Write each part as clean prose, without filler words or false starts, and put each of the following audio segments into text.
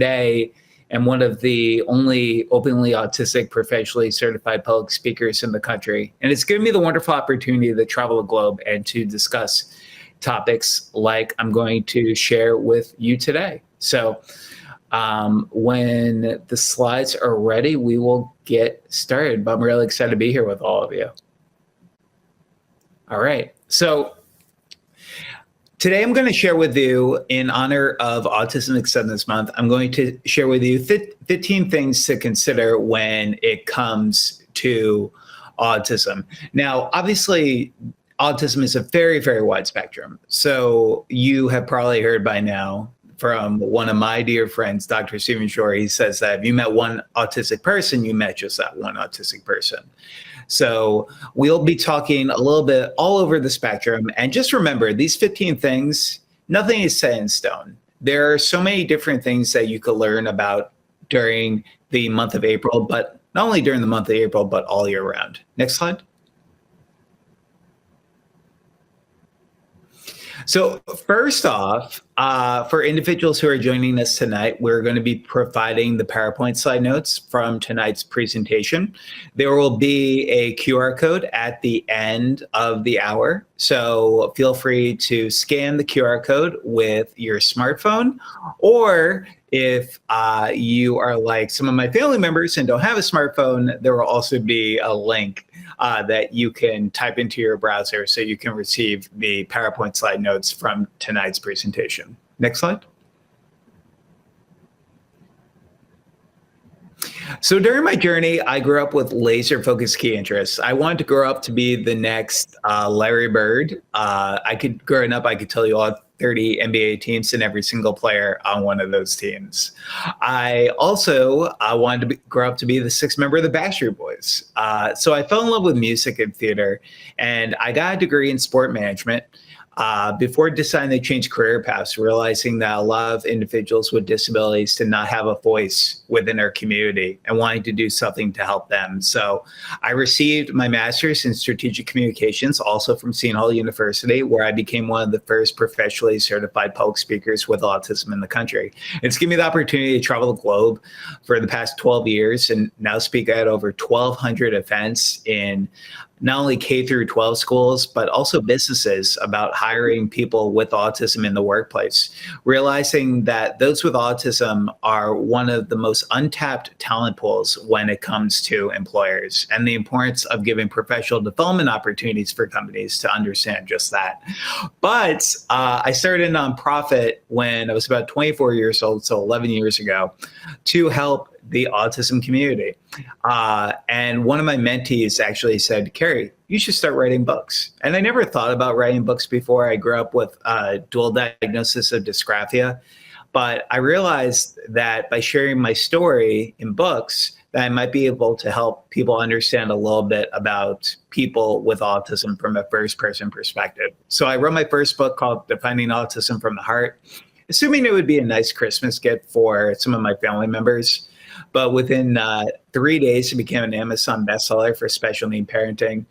Today am one of the only openly autistic professionally certified public speakers in the country. And it's given me the wonderful opportunity to travel the globe and to discuss topics like I'm going to share with you today. So when the slides are ready, we will get started. But I'm really excited to be here with all of you. All right. So today I'm going to share with you, in honor of Autism Acceptance Month, I'm going to share with you 15 things to consider when it comes to autism. Now, obviously, autism is a very, very wide spectrum. So you have probably heard by now from one of my dear friends, Dr. Stephen Shore. He says that if you met one autistic person, you met just that one autistic person. So we'll be talking a little bit all over the spectrum. And just remember, these 15 things, nothing is set in stone. There are so many different things that you could learn about during the month of April, but not only during the month of April, but all year round. Next slide. So first off, for individuals who are joining us tonight, we're going to be providing the PowerPoint slide notes from tonight's presentation. There will be a QR code at the end of the hour. So feel free to scan the QR code with your smartphone, or if you are like some of my family members and don't have a smartphone, there will also be a link that you can type into your browser so you can receive the PowerPoint slide notes from tonight's presentation. Next slide. So during my journey, I grew up with laser-focused key interests. I wanted to grow up to be the next Larry Bird. Growing up, I could tell you all 30 NBA teams and every single player on one of those teams. I also wanted to grow up to be the sixth member of the Backstreet Boys. So I fell in love with music and theater, and I got a degree in sport management. Before deciding to change career paths, realizing that a lot of individuals with disabilities did not have a voice within our community and wanting to do something to help them. So I received my master's in strategic communications, also from Seton Hall University, where I became one of the first professionally certified public speakers with autism in the country. It's given me the opportunity to travel the globe for the past 12 years and now speak at over 1,200 events in not only K through 12 schools, but also businesses about hiring people with autism in the workplace, realizing that those with autism are one of the most untapped talent pools when it comes to employers, and the importance of giving professional development opportunities for companies to understand just that. But I started a nonprofit when I was about 24 years old, so 11 years ago, to help the autism community. And one of my mentees actually said, Kerry, you should start writing books. And I never thought about writing books before. I grew up with a dual diagnosis of dysgraphia, but I realized that by sharing my story in books, that I might be able to help people understand a little bit about people with autism from a first-person perspective. So I wrote my first book called Defining Autism from the Heart, assuming it would be a nice Christmas gift for some of my family members. But within 3 days, it became an Amazon bestseller for special need parenting.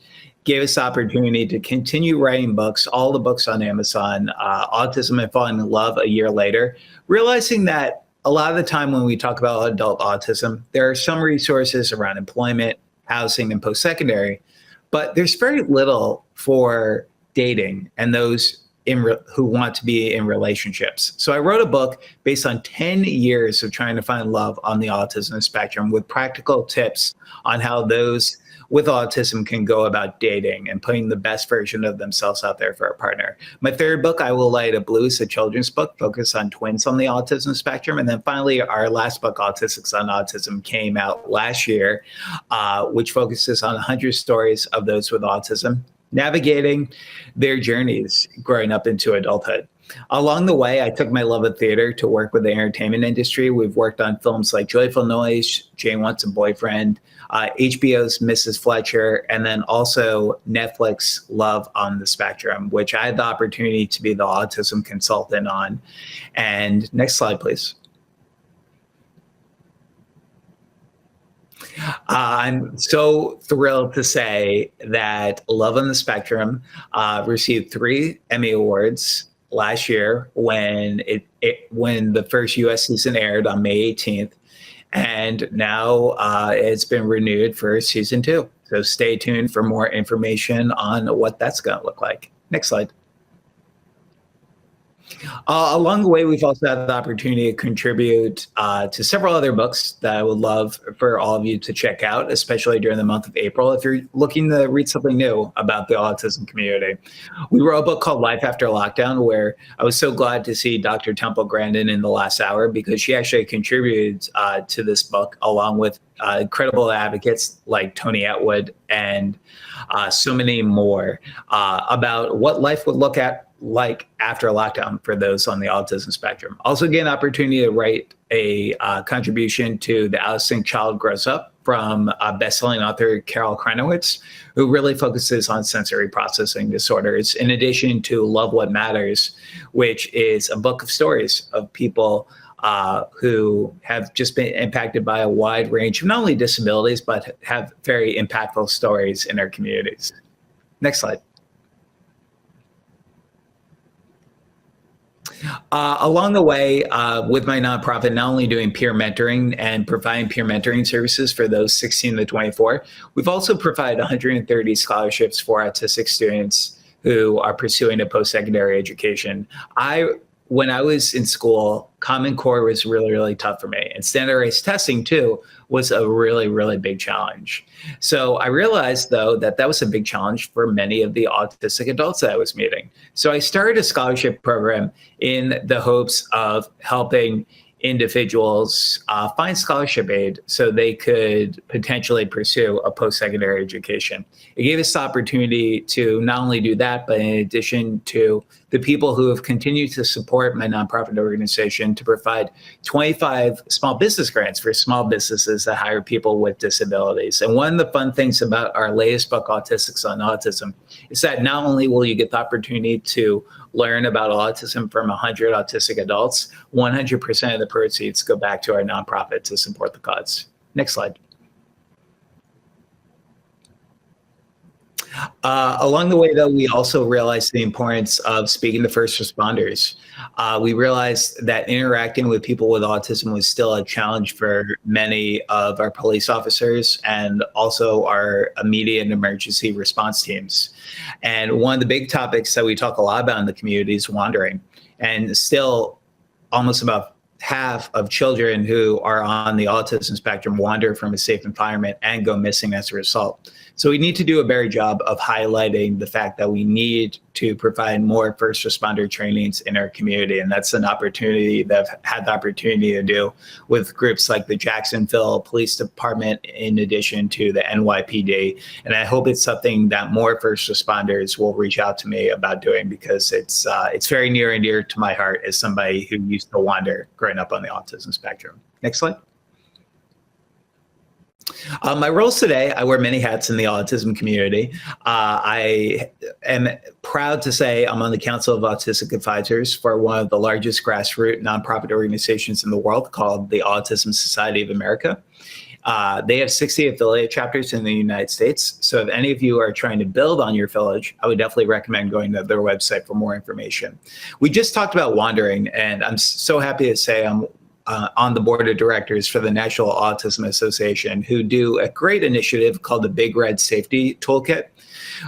Gave us the opportunity to continue writing books, all the books on Amazon, Autism and Falling in Love a year later, realizing that a lot of the time when we talk about adult autism, there are some resources around employment, housing, and post-secondary, but there's very little for dating and those who want to be in relationships. So I wrote a book based on 10 years of trying to find love on the autism spectrum, with practical tips on how those with autism can go about dating and putting the best version of themselves out there for a partner. My third book, I Will Light a Blue, is a children's book focused on twins on the autism spectrum. And then finally, our last book, Autistics on Autism, came out last year, which focuses on 100 stories of those with autism navigating their journeys growing up into adulthood. Along the way, I took my love of theater to work with the entertainment industry. We've worked on films like Joyful Noise, Jane Wants a Boyfriend, HBO's Mrs. Fletcher, and then also Netflix Love on the Spectrum, which I had the opportunity to be the autism consultant on. And next slide, please. I'm so thrilled to say that Love on the Spectrum received 3 Emmy Awards, last year when when the first U.S. season aired on May 18th, and now it's been renewed for season 2. So stay tuned for more information on what that's going to look like. Next slide. Along the way, we've also had the opportunity to contribute to several other books that I would love for all of you to check out, especially during the month of April, if you're looking to read something new about the autism community. We wrote a book called Life After Lockdown, where I was so glad to see Dr. Temple Grandin in the last hour, because she actually contributed to this book along with incredible advocates like Tony Atwood and so many more about what life would look like after lockdown for those on the autism spectrum. Also get an opportunity to write a contribution to The Autistic Child Grows Up from best-selling author Carol Krenowitz, who really focuses on sensory processing disorders, in addition to Love What Matters, which is a book of stories of people who have just been impacted by a wide range of not only disabilities, but have very impactful stories in our communities. Next slide. Along the way, with my nonprofit, not only doing peer mentoring and providing peer mentoring services for those 16 to 24, we've also provided 130 scholarships for autistic students who are pursuing a post-secondary education. When I was in school, Common Core was really, really tough for me. And standardized testing, too, was a really, really big challenge. So I realized, though, that was a big challenge for many of the autistic adults that I was meeting. So I started a scholarship program in the hopes of helping individuals find scholarship aid so they could potentially pursue a post-secondary education. It gave us the opportunity to not only do that, but in addition to the people who have continued to support my nonprofit organization, to provide 25 small business grants for small businesses that hire people with disabilities. And one of the fun things about our latest book, Autistics on Autism, is that not only will you get the opportunity to learn about autism from 100 autistic adults, 100% of the proceeds go back to our nonprofit to support the cause. Next slide. Along the way, though, we also realized the importance of speaking to first responders. We realized that interacting with people with autism was still a challenge for many of our police officers and also our immediate and emergency response teams. And one of the big topics that we talk a lot about in the community is wandering. And still, almost about half of children who are on the autism spectrum wander from a safe environment and go missing as a result. So we need to do a better job of highlighting the fact that we need to provide more first responder trainings in our community. And that's an opportunity that I've had the opportunity to do with groups like the Jacksonville Police Department, in addition to the NYPD. And I hope it's something that more first responders will reach out to me about doing, because it's very near and dear to my heart as somebody who used to wander growing up on the autism spectrum. Next slide. My roles today, I wear many hats in the autism community. I am proud to say I'm on the Council of Autistic Advisors for one of the largest grassroots nonprofit organizations in the world, called the Autism Society of America. They have 60 affiliate chapters in the United States. So if any of you are trying to build on your village, I would definitely recommend going to their website for more information. We just talked about wandering, and I'm so happy to say I'm on the board of directors for the National Autism Association, who do a great initiative called the Big Red Safety Toolkit,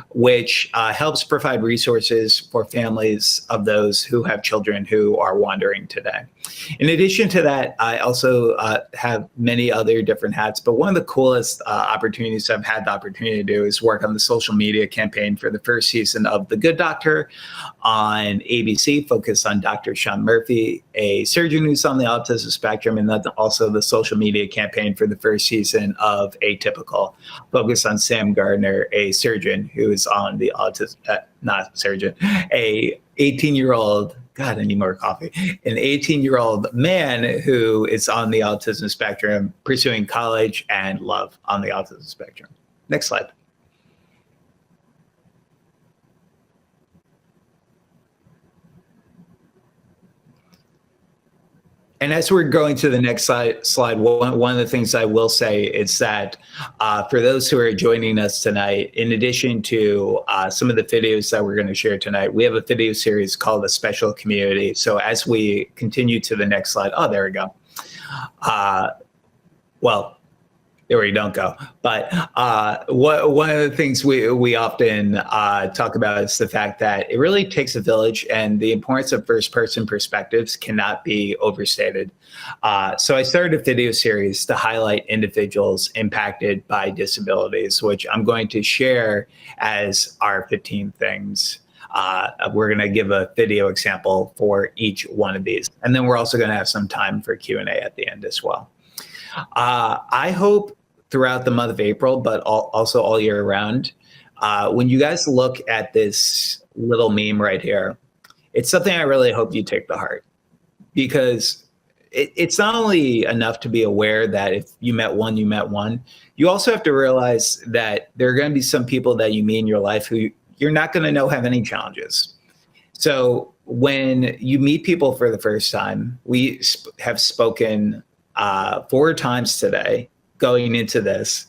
which helps provide resources for families of those who have children who are wandering today. In addition to that, I also have many other different hats, but one of the coolest opportunities I've had the opportunity to do is work on the social media campaign for the first season of The Good Doctor on ABC, focused on Dr. Sean Murphy, a surgeon who's on the autism spectrum, and then also the social media campaign for the first season of Atypical, focused on Sam Gardner, a surgeon who is on the autism, not surgeon, a 18-year-old, God, I need more coffee, an 18-year-old man who is on the autism spectrum, pursuing college and love on the autism spectrum. Next slide. And as we're going to the next slide, one of the things I will say is that for those who are joining us tonight, in addition to some of the videos that we're going to share tonight, we have a video series called The Special Community. So as we continue to the next slide, oh, there we go. Well, there we don't go. But one of the things we often talk about is the fact that it really takes a village, and the importance of first-person perspectives cannot be overstated. So I started a video series to highlight individuals impacted by disabilities, which I'm going to share as our 15 things. We're going to give a video example for each one of these. And then we're also going to have some time for Q&A at the end as well. I hope throughout the month of April, but also all year round, when you guys look at this little meme right here, it's something I really hope you take to heart, because it's not only enough to be aware that if you met one, you met one. You also have to realize that there are going to be some people that you meet in your life who you're not going to know have any challenges. So when you meet people for the first time, we have spoken 4 times today going into this,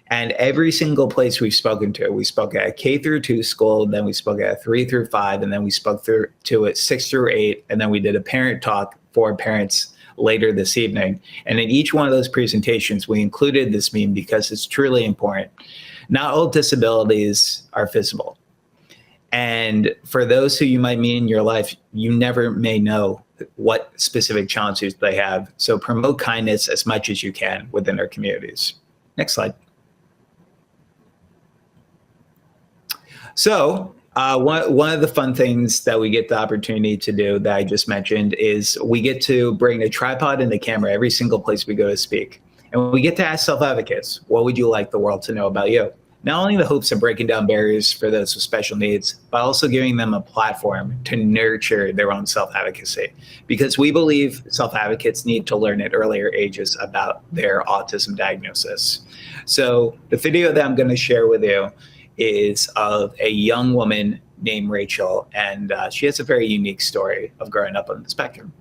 and every single place we've spoken to, we spoke at K through 2 school, then we spoke at 3 through 5, and then we spoke to it 6 through 8, and then we did a parent talk for parents later this evening. And in each one of those presentations, we included this meme because it's truly important. Not all disabilities are visible. And for those who you might meet in your life, you never may know what specific challenges they have. So promote kindness as much as you can within our communities. Next slide. So one of the fun things that we get the opportunity to do that I just mentioned is we get to bring a tripod and the camera every single place we go to speak. And we get to ask self-advocates, what would you like the world to know about you? Not only in the hopes of breaking down barriers for those with special needs, but also giving them a platform to nurture their own self-advocacy. Because we believe self-advocates need to learn at earlier ages about their autism diagnosis. So the video that I'm going to share with you is of a young woman named Rachel, and she has a very unique story of growing up on the spectrum.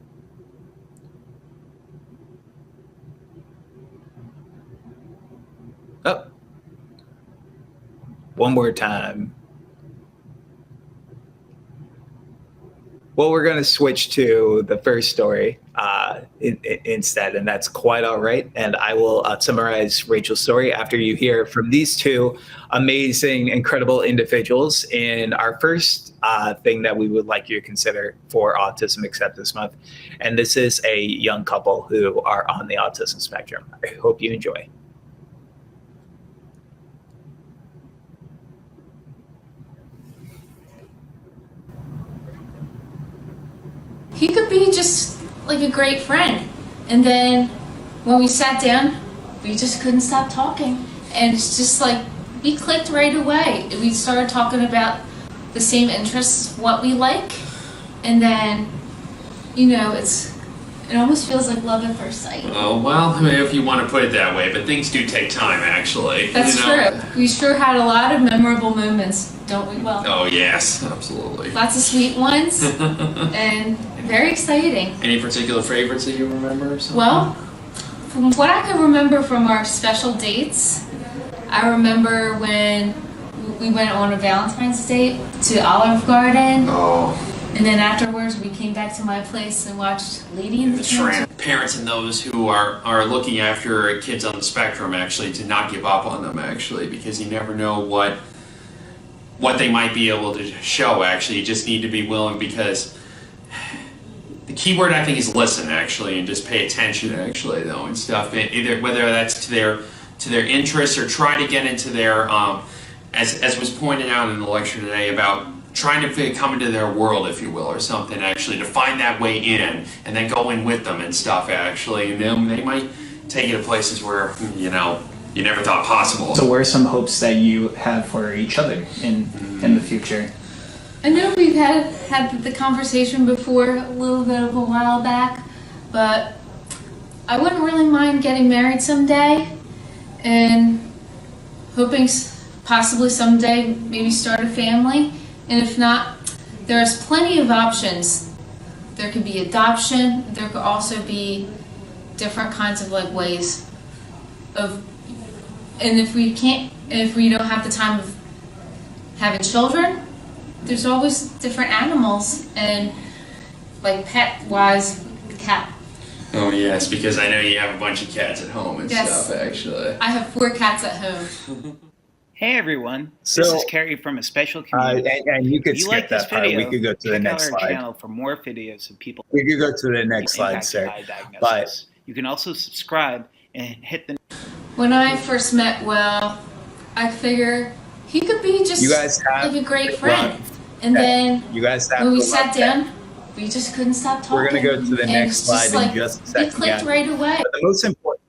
Oh. One more time. Well, we're going to switch to the first story instead, and that's quite all right. And I will summarize Rachel's story after you hear from these two amazing, incredible individuals in our first thing that we would like you to consider for Autism Acceptance Month. And this is a young couple who are on the autism spectrum. I hope you enjoy. He could be just like a great friend. And then when we sat down, we just couldn't stop talking. And it's just like, we clicked right away. We started talking about the same interests, what we like. And then, you know, it almost feels like love at first sight. Oh, well, I mean, if you want to put it that way, but things do take time, actually. That's true. We sure had a lot of memorable moments, don't we? Well, oh, yes, absolutely. lots of sweet ones, and very exciting. Any particular favorites that you remember? Or something? Well, from what I can remember from our special dates, I remember when we went on a Valentine's date to Olive Garden. Oh. And then afterwards, we came back to my place and watched Lady in the Tramp. Parents and those who are looking after kids on the spectrum, actually, to not give up on them, actually, because you never know what they might be able to show, actually. You just need to be willing, because the key word, I think, is listen, actually, and just pay attention, actually, though, and stuff. Either whether that's to their interests or try to get into their, as was pointed out in the lecture today, about trying to come into their world, if you will, or something, actually, to find that way in, and then go in with them and stuff, actually, and then they might take you to places where, you know, you never thought possible. So what are some hopes that you have for each other in the future? I know we've had the conversation before a little bit of a while back, but I wouldn't really mind getting married someday, and hoping possibly someday maybe start a family. And if not, there's plenty of options. there could be adoption. There could also be different kinds of like ways of, and if we don't have the time of having children, there's always different animals, and like pet wise, cat. Oh yes, because I know you have a bunch of cats at home and Yes. stuff actually. I have 4 cats at home. Hey everyone, So, this is Kerry from a special community. and you could If you skip like this that part. video, We could go to the check next out our slide. channel for more videos of people We could go to the next slide, impacted sir. by diagnosis. But You can also subscribe and hit the When I first met Will, I figure he could be just you guys have like a great friend. Ron, And then you guys have when we to sat love down, that. we just couldn't stop talking. We're gonna go to the And next it's just slide in like, just a we second. clicked Yeah. right away. But the most important,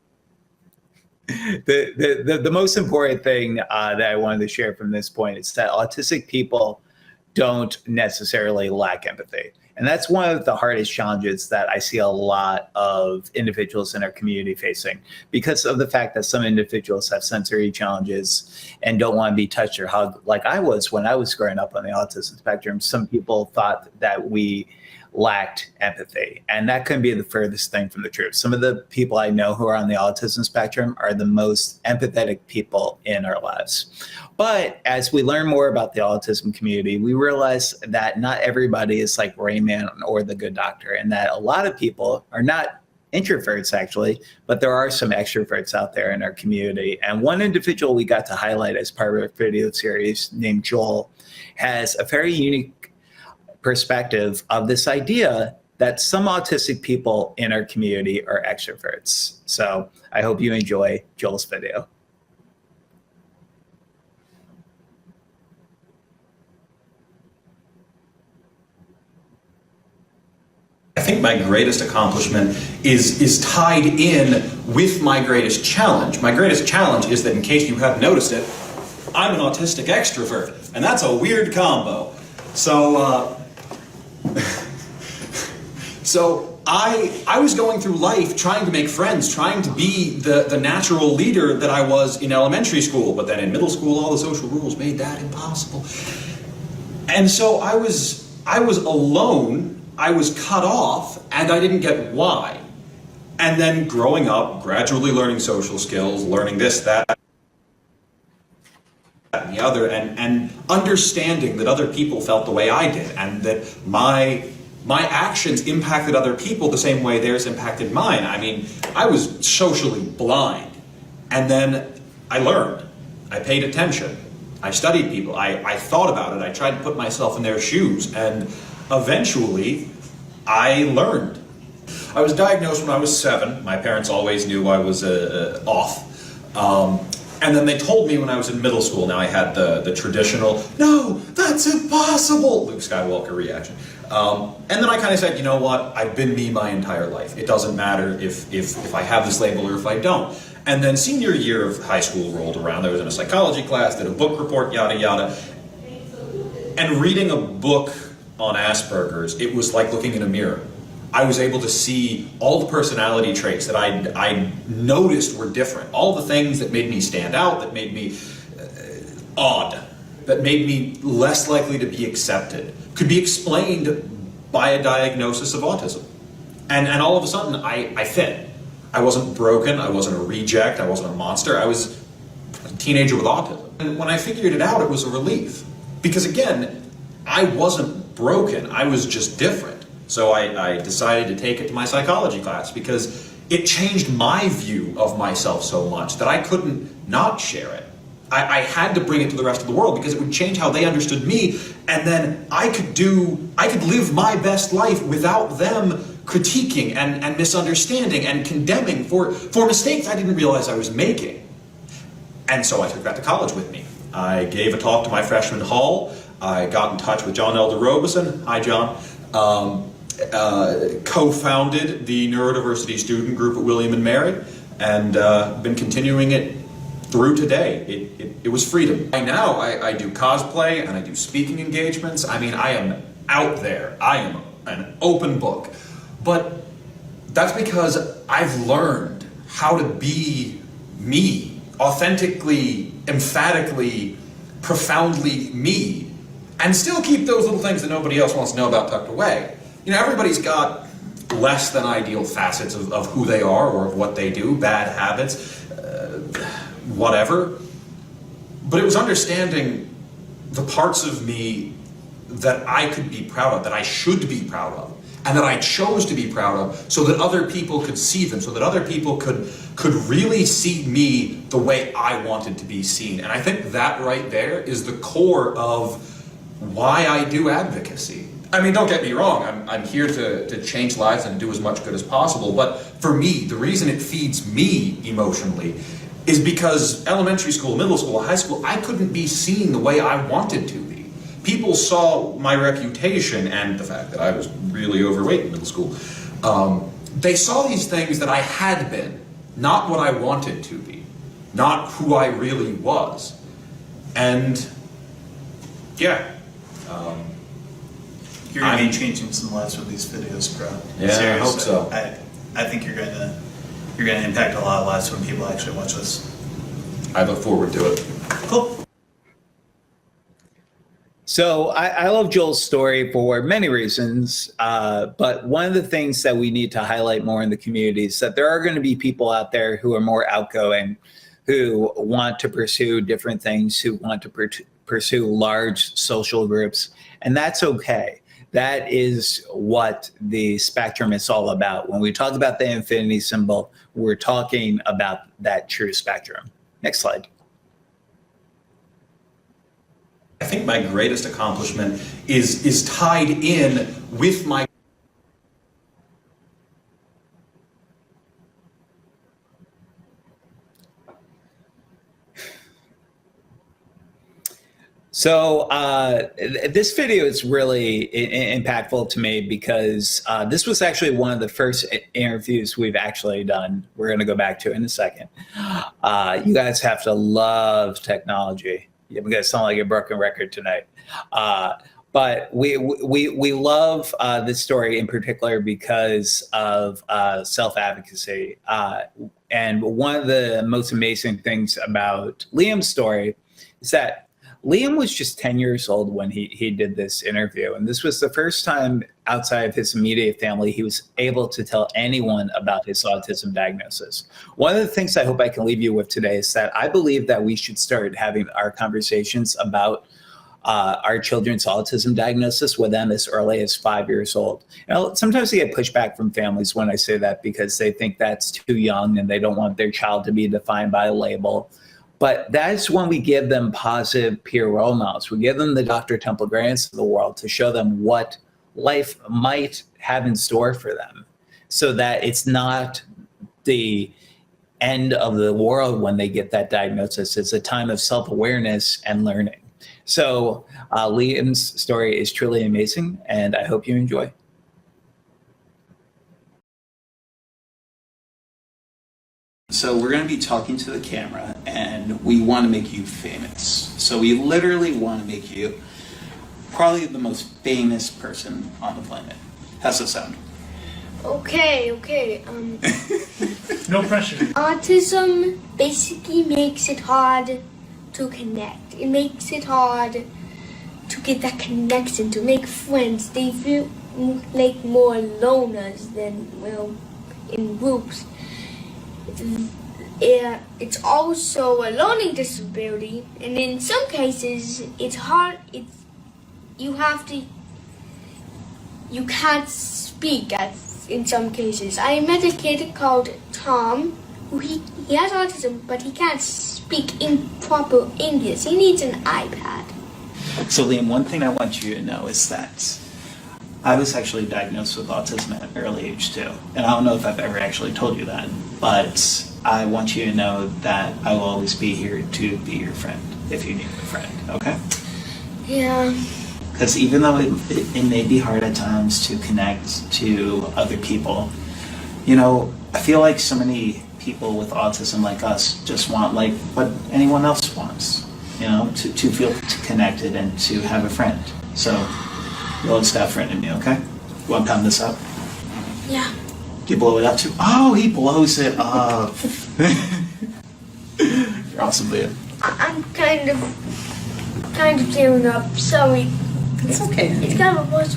the most important thing that I wanted to share from this point is that autistic people don't necessarily lack empathy. And that's one of the hardest challenges that I see a lot of individuals in our community facing, because of the fact that some individuals have sensory challenges and don't want to be touched or hugged like I was when I was growing up on the autism spectrum. Some people thought that we lacked empathy, and that couldn't be the furthest thing from the truth. Some of the people I know who are on the autism spectrum are the most empathetic people in our lives. But as we learn more about the autism community, we realize that not everybody is like Rain Man or the Good Doctor, and that a lot of people are not introverts actually, but there are some extroverts out there in our community. And one individual we got to highlight as part of our video series named Joel has a very unique perspective of this idea that some autistic people in our community are extroverts. So I hope you enjoy Joel's video. I think my greatest accomplishment is tied in with my greatest challenge. My greatest challenge is that, in case you haven't noticed it, I'm an autistic extrovert, and that's a weird combo. So I was going through life trying to make friends, trying to be the natural leader that I was in elementary school, but then in middle school all the social rules made that impossible. And so I was alone, I was cut off, and I didn't get why. And then growing up, gradually learning social skills, learning this, that, and the other, and understanding that other people felt the way I did, and that my actions impacted other people the same way theirs impacted mine. I mean, I was socially blind. And then I learned. I paid attention. I studied people. I thought about it. I tried to put myself in their shoes. And eventually, I learned. I was diagnosed when I was 7. My parents always knew I was off. And then they told me when I was in middle school. Now I had the traditional, "No, that's impossible," Luke Skywalker reaction. And then I kind of said, you know what, I've been me my entire life. It doesn't matter if I have this label or if I don't. And then senior year of high school rolled around. I was in a psychology class, did a book report, yada yada. And reading a book on Asperger's, it was like looking in a mirror. I was able to see all the personality traits that I noticed were different. All the things that made me stand out, that made me odd, that made me less likely to be accepted, could be explained by a diagnosis of autism. And all of a sudden, I fit. I wasn't broken, I wasn't a reject, I wasn't a monster, I was a teenager with autism. And when I figured it out, it was a relief. Because again, I wasn't broken, I was just different. So I decided to take it to my psychology class because it changed my view of myself so much that I couldn't not share it. I had to bring it to the rest of the world because it would change how they understood me, and then I could live my best life without them critiquing and misunderstanding and condemning for mistakes I didn't realize I was making. And so I took that to college with me. I gave a talk to my freshman hall. I got in touch with John Elder Robeson. Hi, John. Co-founded the neurodiversity student group at William and Mary, and been continuing it through today. It was freedom. Right now, I do cosplay and I do speaking engagements. I mean, I am out there. I am an open book. But that's because I've learned how to be me, authentically, emphatically, profoundly me, and still keep those little things that nobody else wants to know about tucked away. everybody's got less than ideal facets of who they are or of what they do, bad habits, whatever. But it was understanding the parts of me that I could be proud of, that I should be proud of, and that I chose to be proud of, so that other people could see them, so that other people could really see me the way I wanted to be seen. And I think that right there is the core of why I do advocacy. I mean, don't get me wrong, I'm here to change lives and do as much good as possible, but for me, the reason it feeds me emotionally is because elementary school, middle school, high school, I couldn't be seen the way I wanted to be. People saw my reputation and the fact that I was really overweight in middle school. They saw these things that I had been, not what I wanted to be, not who I really was. And yeah. You're going to be changing some lives with these videos, bro. Yeah, seriously. I hope so. I think you're going to impact a lot of lives when people actually watch this. I look forward to it. Cool. So I love Joel's story for many reasons, but one of the things that we need to highlight more in the community is that there are going to be people out there who are more outgoing, who want to pursue different things, who want to pursue large social groups, and that's okay. That is what the spectrum is all about. When we talk about the infinity symbol, we're talking about that true spectrum. Next slide. I think my greatest accomplishment is tied in with my So this video is really impactful to me because this was actually one of the first interviews we've actually done. We're going to go back to it in a second. You guys have to love technology. You're going to sound like a broken record tonight. But we love this story in particular because of self-advocacy. And one of the most amazing things about Liam's story is that Liam was just 10 years old when he did this interview. And this was the first time outside of his immediate family he was able to tell anyone about his autism diagnosis. One of the things I hope I can leave you with today is that I believe that we should start having our conversations about our children's autism diagnosis with them as early as 5 years old. Sometimes I get pushback from families when I say that because they think that's too young and they don't want their child to be defined by a label. But that's when we give them positive peer role models. We give them the Dr. Temple Grants of the world to show them what life might have in store for them so that it's not the end of the world when they get that diagnosis. It's a time of self-awareness and learning. So Liam's story is truly amazing, and I hope you enjoy. So we're going to be talking to the camera, and we want to make you famous. So we literally want to make you probably the most famous person on the planet. How's that sound? Okay. No pressure. Autism basically makes it hard to connect. It makes it hard to get that connection, to make friends. They feel like more loners than, well, in groups. It's also a learning disability, and in some cases it's hard. You can't speak in some cases. I met a kid called Tom who he has autism, but he can't speak in proper English. He needs an iPad. So Liam, one thing I want you to know is that I was actually diagnosed with autism at an early age too. And I don't know if I've ever actually told you that, but I want you to know that I will always be here to be your friend if you need a friend, okay? Yeah. Because even though it may be hard at times to connect to other people, I feel like so many people with autism like us just want like what anyone else wants, to feel connected and to have a friend. So you'll always have a friend in me, okay? You want to pound this up? Yeah. Do you blow it up too? Oh, he blows it up. You're awesome, Liam. I'm kind of tearing up. Sorry. It's okay. It's kind of a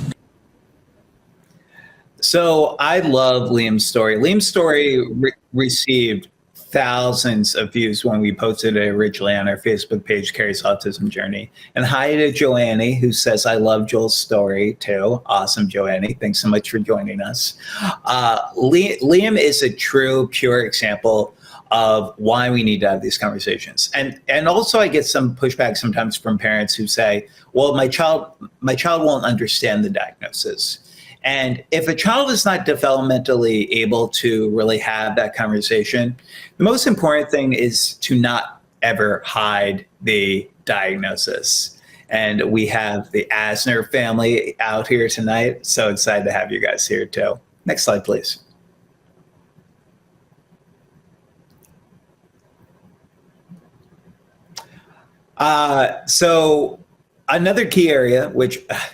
So I love Liam's story. Liam's story received thousands of views when we posted it originally on our Facebook page, Kerry's Autism Journey. And hi to Joannie, who says, I love Joel's story too. Awesome, Joannie. Thanks so much for joining us. Liam is a true, pure example of why we need to have these conversations. And also I get some pushback sometimes from parents who say, well, my child won't understand the diagnosis. And if a child is not developmentally able to really have that conversation, the most important thing is to not ever hide the diagnosis. And we have the Asner family out here tonight. So excited to have you guys here too. Next slide, please. So another key area,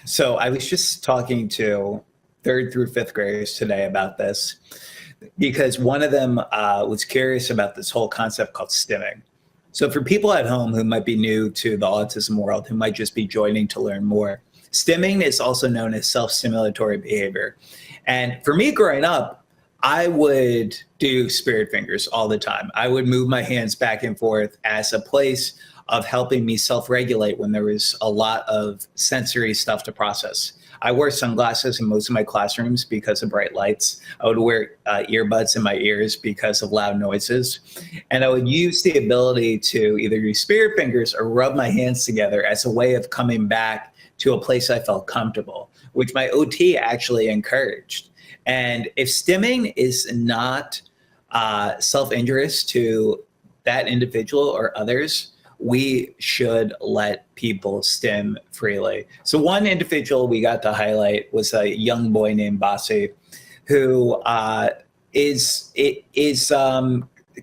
so I was just talking to 3rd through 5th graders today about this, because one of them was curious about this whole concept called stimming. So for people at home who might be new to the autism world, who might just be joining to learn more, stimming is also known as self-stimulatory behavior. And for me growing up, I would do spirit fingers all the time. I would move my hands back and forth as a place of helping me self-regulate when there was a lot of sensory stuff to process. I wore sunglasses in most of my classrooms because of bright lights. I would wear earbuds in my ears because of loud noises. And I would use the ability to either use spirit fingers or rub my hands together as a way of coming back to a place I felt comfortable, which my OT actually encouraged. And if stimming is not self-injurious to that individual or others, we should let people stim freely. So one individual we got to highlight was a young boy named Basi, who is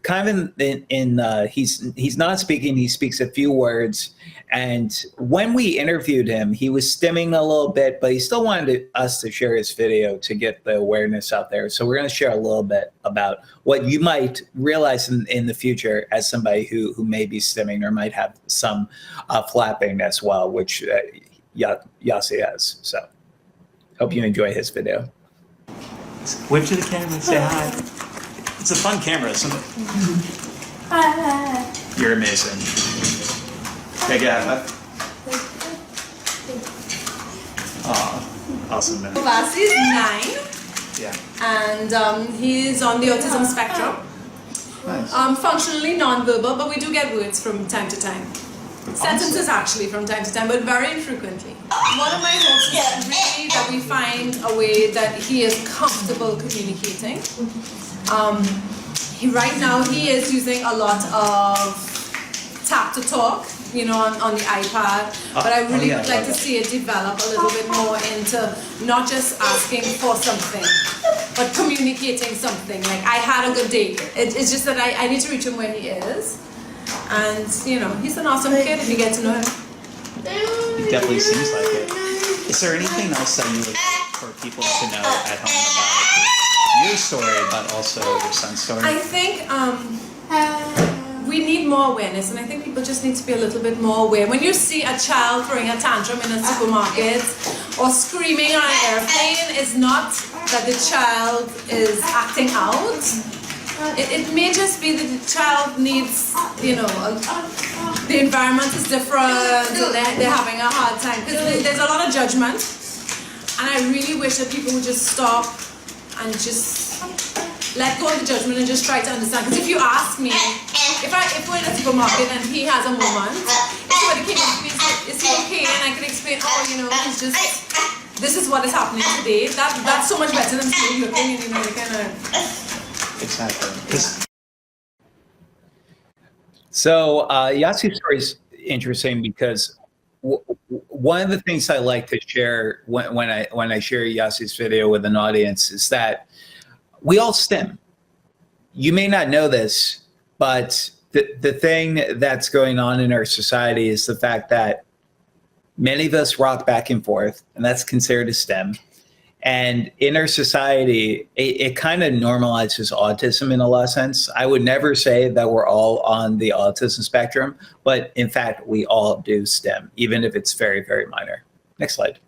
kind of he's not speaking. He speaks a few words. And when we interviewed him, he was stimming a little bit, but he still wanted us to share his video to get the awareness out there. So we're going to share a little bit about what you might realize in the future as somebody who may be stimming or might have some flapping as well, which Yasi has. So hope you enjoy his video. Wave to the camera, say hi. It's a fun camera. You're amazing. Okay, go ahead. Oh, awesome, man. Basi is 9, Yeah. and he's on the autism spectrum. Nice. Functionally non-verbal, but we do get words from time to time. Sentences actually from time to time, but very infrequently. One of my hopes is really that we find a way that he is comfortable communicating. Right now he is using a lot of tap to talk, you know, on the iPad, but I really would like to see it develop a little bit more into not just asking for something, but communicating something, like I had a good day. It's just that I need to reach him where he is, and you know, he's an awesome kid if you get to know him. He definitely seems like it. Is there anything else that you would like for people to know at home about your story, but also your son's story? I think we need more awareness, and I think people just need to be a little bit more aware. When you see a child throwing a tantrum in a supermarket or screaming on an airplane, it's not that the child is acting out. It may just be that the child needs, you know, the environment is different, so they're having a hard time. Because there's a lot of judgment, and I really wish that people would just stop and just let go of the judgment and just try to understand. Because if you ask me, if we're in a supermarket and he has a moment, if somebody came up to me and said, is he okay? And I can explain, oh, you know, it's just, this is what is happening today. That's so much better than saying looking and, you know, kind of. Exactly. So Yassi's story is interesting because one of the things I like to share when I share Yassi's video with an audience is that we all stim. You may not know this, but the thing that's going on in our society is the fact that many of us rock back and forth, and that's considered a stim. And in our society, it kind of normalizes autism in a lot of sense. I would never say that we're all on the autism spectrum, but in fact, we all do STEM, even if it's very, very minor. Next slide.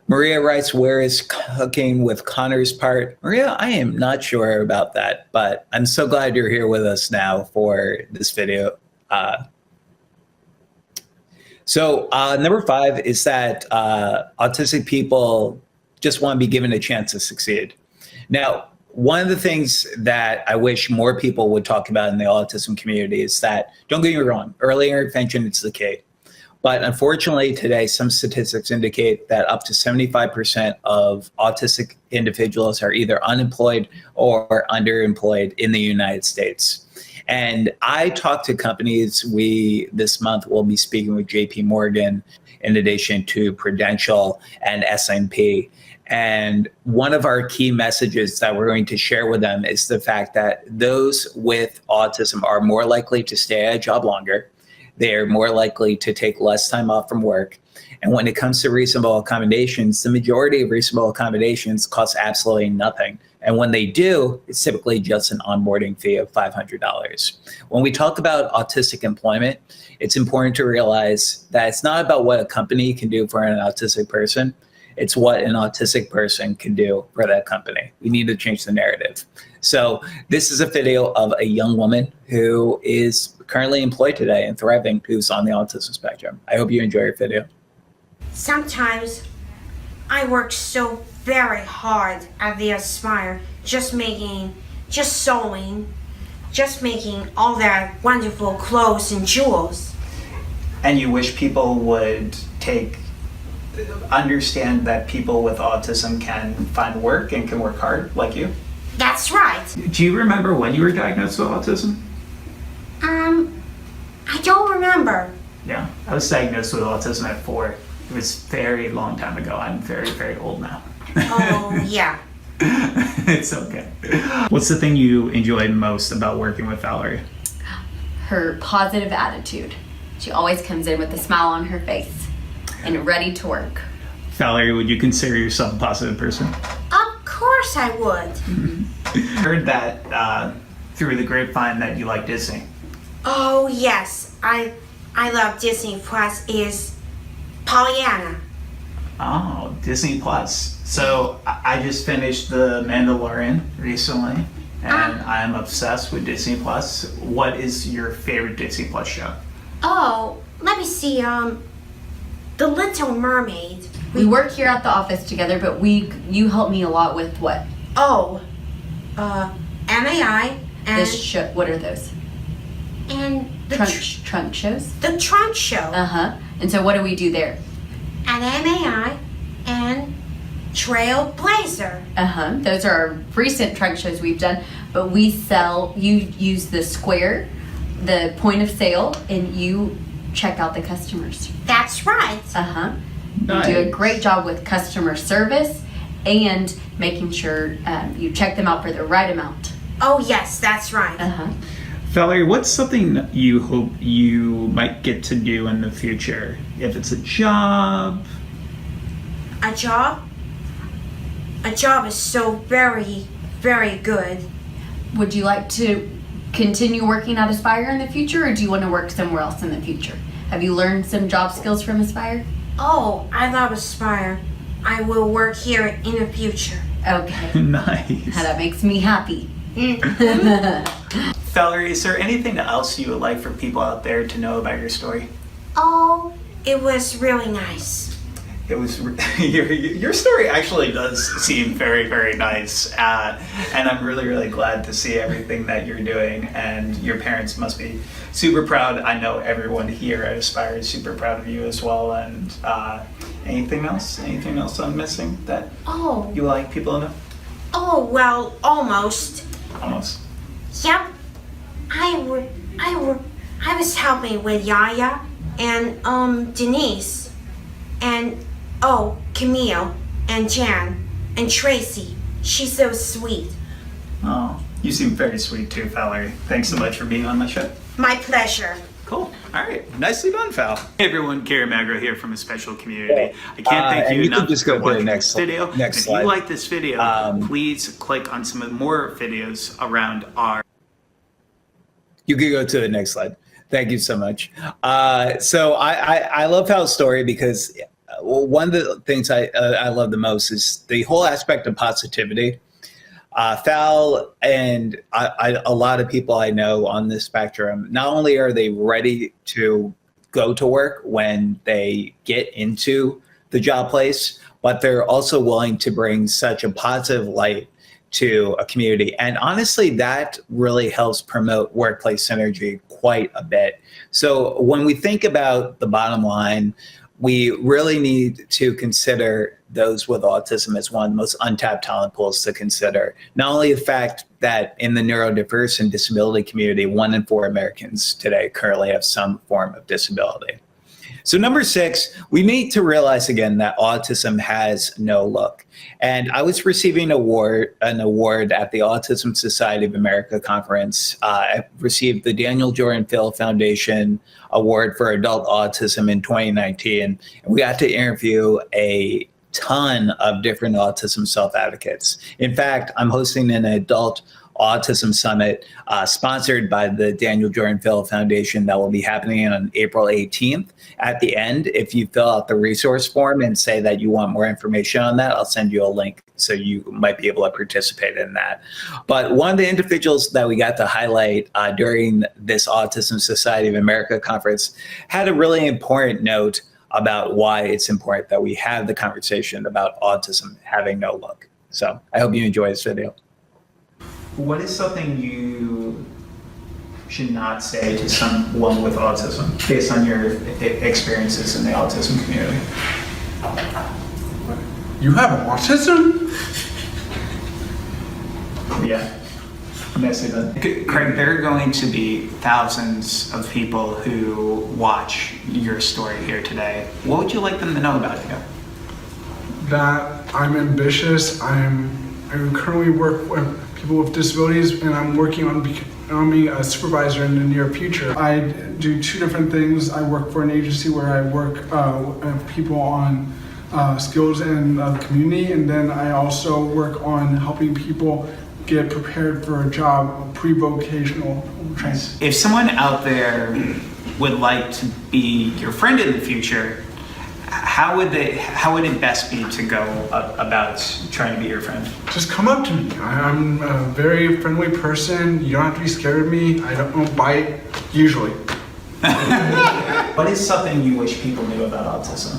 Maria writes, where is cooking with Connor's part? Maria, I am not sure about that, but I'm so glad you're here with us now for this video. So number 5 is that autistic people just want to be given a chance to succeed. Now, one of the things that I wish more people would talk about in the autism community is that, don't get me wrong, early intervention is the key. But unfortunately today, some statistics indicate that up to 75% of autistic individuals are either unemployed or underemployed in the United States. And I talked to companies. This month will be speaking with JP Morgan in addition to Prudential and S&P. And one of our key messages that we're going to share with them is the fact that those with autism are more likely to stay at a job longer. They're more likely to take less time off from work. And when it comes to reasonable accommodations, the majority of reasonable accommodations cost absolutely nothing. And when they do, it's typically just an onboarding fee of $500. When we talk about autistic employment, it's important to realize that it's not about what a company can do for an autistic person. It's what an autistic person can do for that company. We need to change the narrative. So this is a video of a young woman who is currently employed today and thriving, who's on the autism spectrum. I hope you enjoy your video. Sometimes I work so very hard at the Aspire, just sewing, just making all that wonderful clothes and jewels. And you wish people would understand that people with autism can find work and can work hard like you? That's right. Do you remember when you were diagnosed with autism? I don't remember. Yeah, I was diagnosed with autism at 4. It was a very long time ago. I'm very, very old now. Oh, yeah. It's okay. What's the thing you enjoy most about working with Valerie? Her positive attitude. She always comes in with a smile on her face and ready to work. Valerie, would you consider yourself a positive person? Of course I would. I heard that through the grapevine that you like Disney. Oh, yes. I love Disney Plus is Pollyanna. Oh, Disney Plus. So I just finished The Mandalorian recently, and I'm obsessed with Disney Plus. What is your favorite Disney Plus show? Oh, let me see. The Little Mermaid. We work here at the office together, but you help me a lot with what? Oh, MAI and This show. What are those? and the Trunk shows? the Trunk Show. Uh-huh. And so what do we do there? And MAI and Trailblazer. Uh-huh. Those are our recent trunk shows we've done, but you use the square, the point of sale, and you check out the customers. That's right. Uh-huh. Nice. You do a great job with customer service and making sure you check them out for the right amount. Oh yes, that's right. Uh-huh. Valerie, what's something you hope you might get to do in the future? If it's a job? A job? A job is so very, very good. Would you like to continue working at Aspire in the future, or do you want to work somewhere else in the future? Have you learned some job skills from Aspire? Oh, I love Aspire. I will work here in the future. Okay. Nice. That makes me happy. Valerie, is there anything else you would like for people out there to know about your story? Oh, it was really nice. It was your story actually does seem very, very nice, and I'm really, really glad to see everything that you're doing. And your parents must be super proud. I know everyone here at Aspire is super proud of you as well. And anything else? Anything else I'm missing that Oh. you like people to know? Oh, well, almost. Almost. Yep. I was helping with Yaya and Denise and Camille and Jan and Tracy. She's so sweet. Oh, you seem very sweet too, Valerie. Thanks so much for being on my show. My pleasure. Cool. All right. Nicely done, Val. Hey everyone, Kerry Magro here from A Special Community. I can't thank you and you enough can just go for to the watching next this video. next If slide. you like this video, please click on some of the more videos around our. You can go to the next slide. Thank you so much. So I love Val's story because one of the things I love the most is the whole aspect of positivity. Fal and a lot of people I know on this spectrum, not only are they ready to go to work when they get into the job place, but they're also willing to bring such a positive light to a community. And honestly, that really helps promote workplace synergy quite a bit. So when we think about the bottom line, we really need to consider those with autism as one of the most untapped talent pools to consider. Not only the fact that in the neurodiverse and disability community, 1 in 4 Americans today currently have some form of disability. So number 6, we need to realize again that autism has no look. And I was receiving an award at the Autism Society of America conference. I received the Daniel Jordan Phil Foundation Award for Adult Autism in 2019. And we got to interview a ton of different autism self-advocates. In fact, I'm hosting an adult Autism Summit sponsored by the Daniel Jordan Phil Foundation that will be happening on April 18th. At the end, if you fill out the resource form and say that you want more information on that, I'll send you a link so you might be able to participate in that. But one of the individuals that we got to highlight during this Autism Society of America conference had a really important note about why it's important that we have the conversation about autism having no look. So I hope you enjoy this video. What is something you should not say to someone with autism based on your experiences in the autism community? You have autism? Yeah. I'm gonna say that. Craig, there are going to be thousands of people who watch your story here today. What would you like them to know about you? That I'm ambitious. I currently work with people with disabilities, and I'm working on becoming a supervisor in the near future. I do 2 different things. I work for an agency where I work with people on skills in the community, and then I also work on helping people get prepared for a job, pre-vocational training. If someone out there would like to be your friend in the future, how would it best be to go about trying to be your friend? Just come up to me. I'm a very friendly person. You don't have to be scared of me. I don't bite, usually. What is something you wish people knew about autism?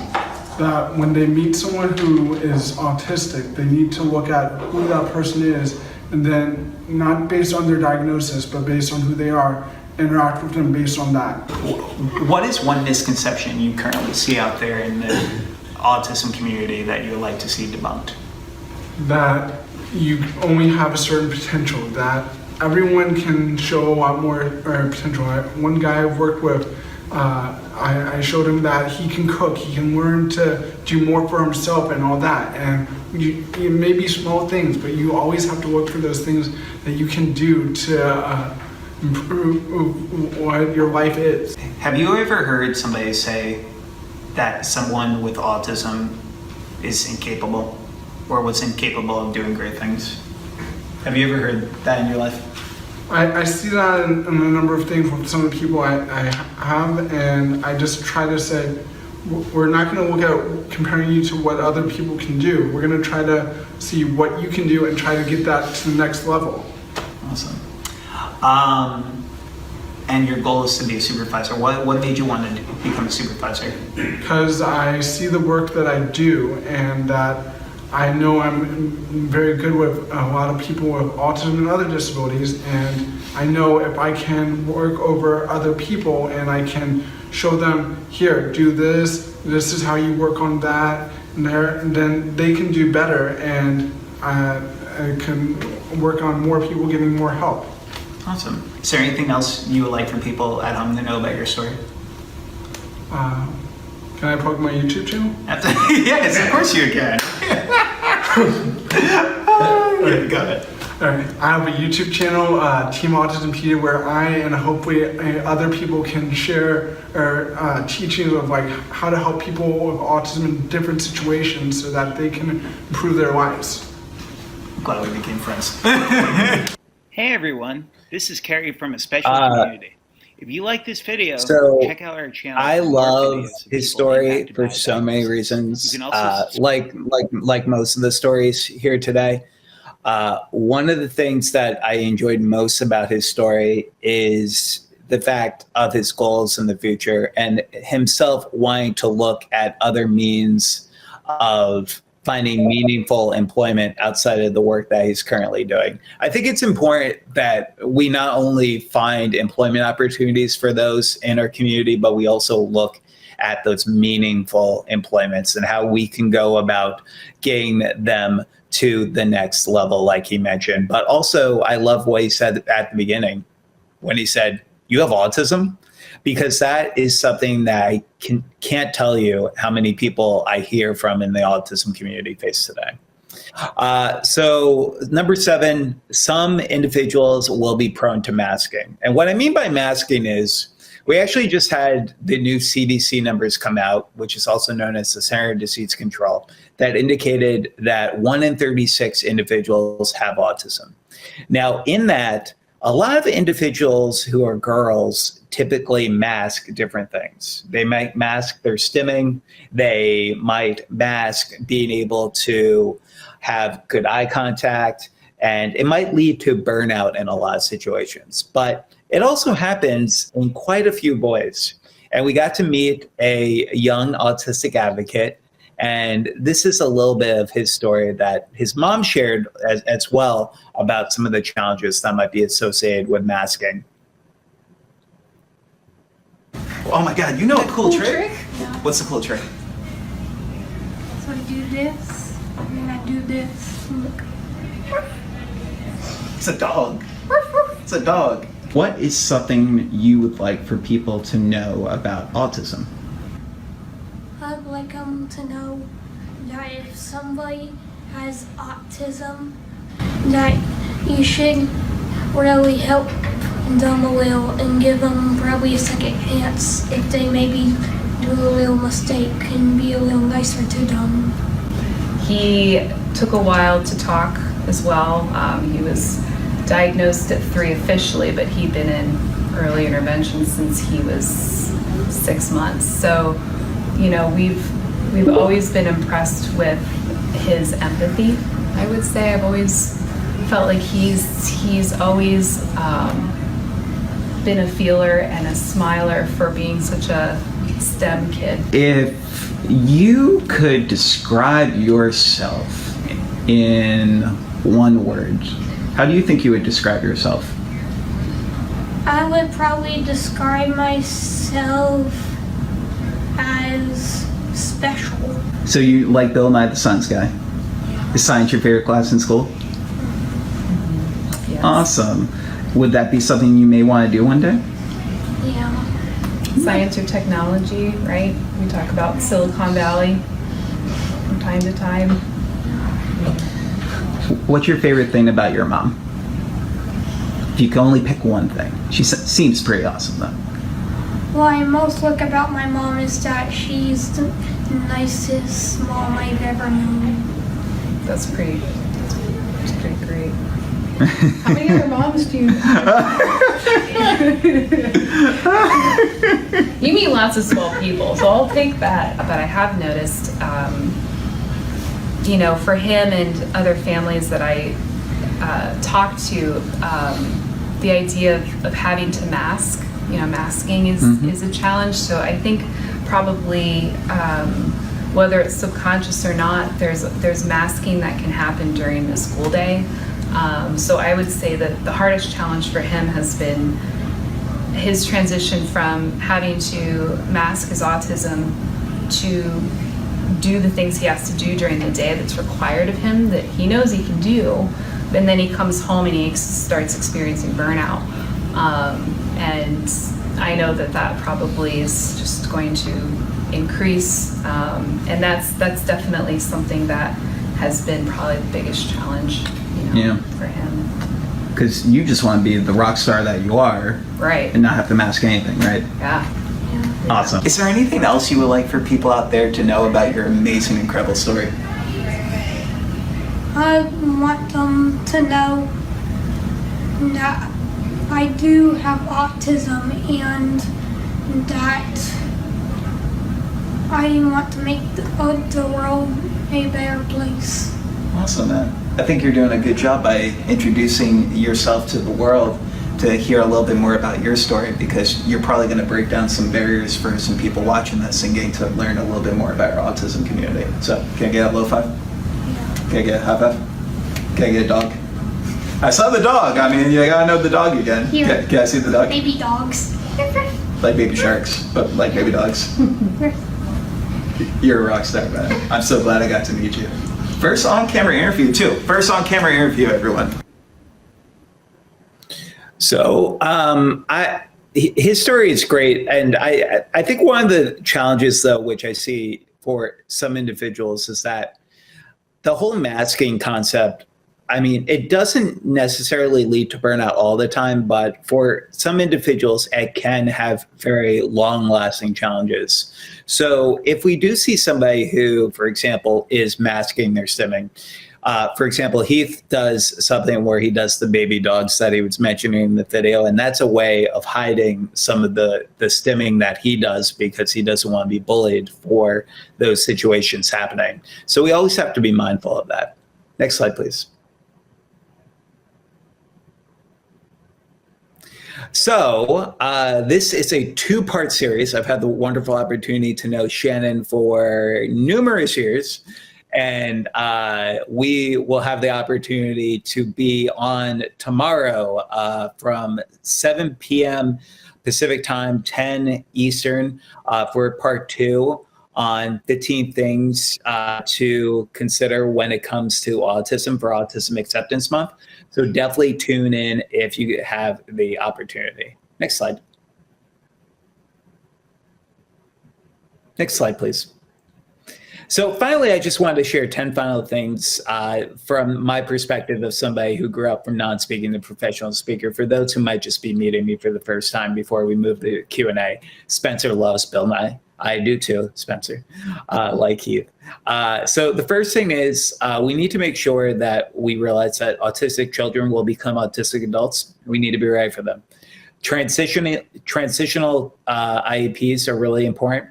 That when they meet someone who is autistic, they need to look at who that person is, and then not based on their diagnosis, but based on who they are, interact with them based on that. What is one misconception you currently see out there in the autism community that you would like to see debunked? That you only have a certain potential, that everyone can show a lot more potential. One guy I've worked with, I showed him that he can cook, he can learn to do more for himself and all that. And it may be small things, but you always have to look for those things that you can do to improve what your life is. Have you ever heard somebody say that someone with autism is incapable or was incapable of doing great things? Have you ever heard that in your life? I see that in a number of things from some of the people I have, and I just try to say, we're not going to look at comparing you to what other people can do. We're going to try to see what you can do and try to get that to the next level. Awesome. And your goal is to be a supervisor. What made you want to become a supervisor? Because I see the work that I do, and that I know I'm very good with a lot of people with autism and other disabilities, and I know if I can work over other people and I can show them, here, do this is how you work on that, and then they can do better, and I can work on more people getting more help. Awesome. Is there anything else you would like for people at home to know about your story? Can I plug my YouTube channel? Yes, of course you can. Go ahead. All right. I have a YouTube channel, Team Autism Pedia, where I and hopefully other people can share teachings of like how to help people with autism in different situations so that they can improve their lives. I'm glad we became friends. Hey everyone, this is Kerry from A Special Community. If you like this video, So, check out our channel. I for more love videos of his people story impacted for by so many diagnosis. reasons. You can also Like most of the stories here today, one of the things that I enjoyed most about his story is the fact of his goals in the future and himself wanting to look at other means of finding meaningful employment outside of the work that he's currently doing. I think it's important that we not only find employment opportunities for those in our community, but we also look at those meaningful employments and how we can go about getting them to the next level, like he mentioned. But also, I love what he said at the beginning when he said, "You have autism?" Because that is something that I can't tell you how many people I hear from in the autism community face today. So number 7, some individuals will be prone to masking. And what I mean by masking is we actually just had the new CDC numbers come out, which is also known as the Center for Disease Control, that indicated that 1 in 36 individuals have autism. Now, in that, a lot of individuals who are girls typically mask different things. They might mask their stimming. They might mask being able to have good eye contact, and it might lead to burnout in a lot of situations. But it also happens in quite a few boys. And we got to meet a young autistic advocate, and this is a little bit of his story that his mom shared as well about some of the challenges that might be associated with masking. Oh my God, you know a cool trick? Yeah. What's the cool trick? So I do this, and then I do this. Look. It's a dog. It's a dog. What is something you would like for people to know about autism? I'd like them to know that if somebody has autism, that you should really help them a little and give them probably a second chance if they maybe do a little mistake and be a little nicer to them. He took a while to talk as well. He was diagnosed at 3 officially, but he'd been in early intervention since he was 6 months. So, you know, we've always been impressed with his empathy. I would say I've always felt like he's always been a feeler and a smiler for being such a STEM kid. If you could describe yourself in one word, how do you think you would describe yourself? I would probably describe myself as special. So you like Bill Nye the Science Guy? Is science your favorite class in school? Yes. Awesome. Would that be something you may want to do one day? Yeah. Science or technology, right? We talk about Silicon Valley from time to time. What's your favorite thing about your mom? If you can only pick one thing. She seems pretty awesome though. What I most like about my mom is that she's the nicest mom I've ever known. That's pretty great. How many other moms do you have? You meet lots of swell people, so I'll take that. But I have noticed, you know, for him and other families that I talk to, the idea of having to mask, you know, masking is a challenge. So I think probably whether it's subconscious or not, there's masking that can happen during the school day. So I would say that the hardest challenge for him has been his transition from having to mask his autism to do the things he has to do during the day that's required of him that he knows he can do, and then he comes home and he starts experiencing burnout. And I know that probably is just going to increase, and that's definitely something that has been probably the biggest challenge, you know, for him. Because you just want to be the rock star that you are, right? And not have to mask anything, right? Yeah. Awesome. Is there anything else you would like for people out there to know about your amazing, incredible story? I want them to know that I do have autism and that I want to make the world a better place. Awesome, man. I think you're doing a good job by introducing yourself to the world to hear a little bit more about your story, because you're probably going to break down some barriers for some people watching this and getting to learn a little bit more about our autism community. So, can I get a low five? Yeah. Can I get a high five? Can I get a dog? I saw the dog. I mean, you gotta know the dog again. Here. Can I see the dog? Baby dogs. Like baby sharks, but like baby dogs. You're a rock star, man. I'm so glad I got to meet you. First on-camera interview, too. First on-camera interview, everyone. So his story is great. And I think one of the challenges, though, which I see for some individuals is that the whole masking concept, I mean, it doesn't necessarily lead to burnout all the time, but for some individuals, it can have very long-lasting challenges. So if we do see somebody who, for example, is masking their stimming, for example, Heath does something where he does the baby dogs that he was mentioning in the video, and that's a way of hiding some of the stimming that he does because he doesn't want to be bullied for those situations happening. So we always have to be mindful of that. Next slide, please. So this is a two-part series. I've had the wonderful opportunity to know Shannon for numerous years, and we will have the opportunity to be on tomorrow from 7 p.m. Pacific time, 10 Eastern, for part 2 on 15 things to consider when it comes to autism for Autism Acceptance Month. So definitely tune in if you have the opportunity. Next slide. Next slide, please. So finally, I just wanted to share 10 final things from my perspective of somebody who grew up from non-speaking to professional speaker. For those who might just be meeting me for the first time before we move to Q&A, Spencer loves Bill Nye. I do too, Spencer, like Heath. So the first thing is we need to make sure that we realize that autistic children will become autistic adults. We need to be ready for them. Transitional IEPs are really important.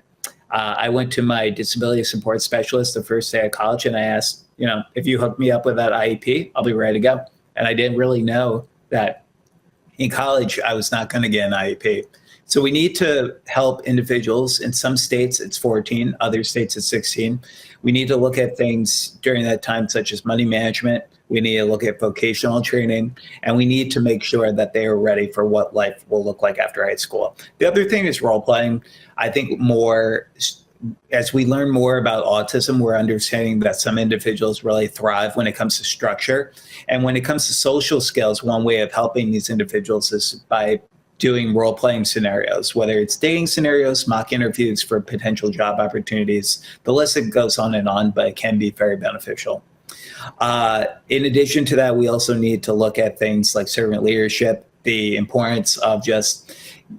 I went to my disability support specialist the first day of college, and I asked, if you hook me up with that IEP, I'll be ready to go. And I didn't really know that in college I was not going to get an IEP. So we need to help individuals. In some states, it's 14. Other states, it's 16. We need to look at things during that time, such as money management. We need to look at vocational training, and we need to make sure that they are ready for what life will look like after high school. The other thing is role playing. I think as we learn more about autism, we're understanding that some individuals really thrive when it comes to structure. And when it comes to social skills, one way of helping these individuals is by doing role-playing scenarios, whether it's dating scenarios, mock interviews for potential job opportunities. The list goes on, but it can be very beneficial. In addition to that, we also need to look at things like servant leadership, the importance of just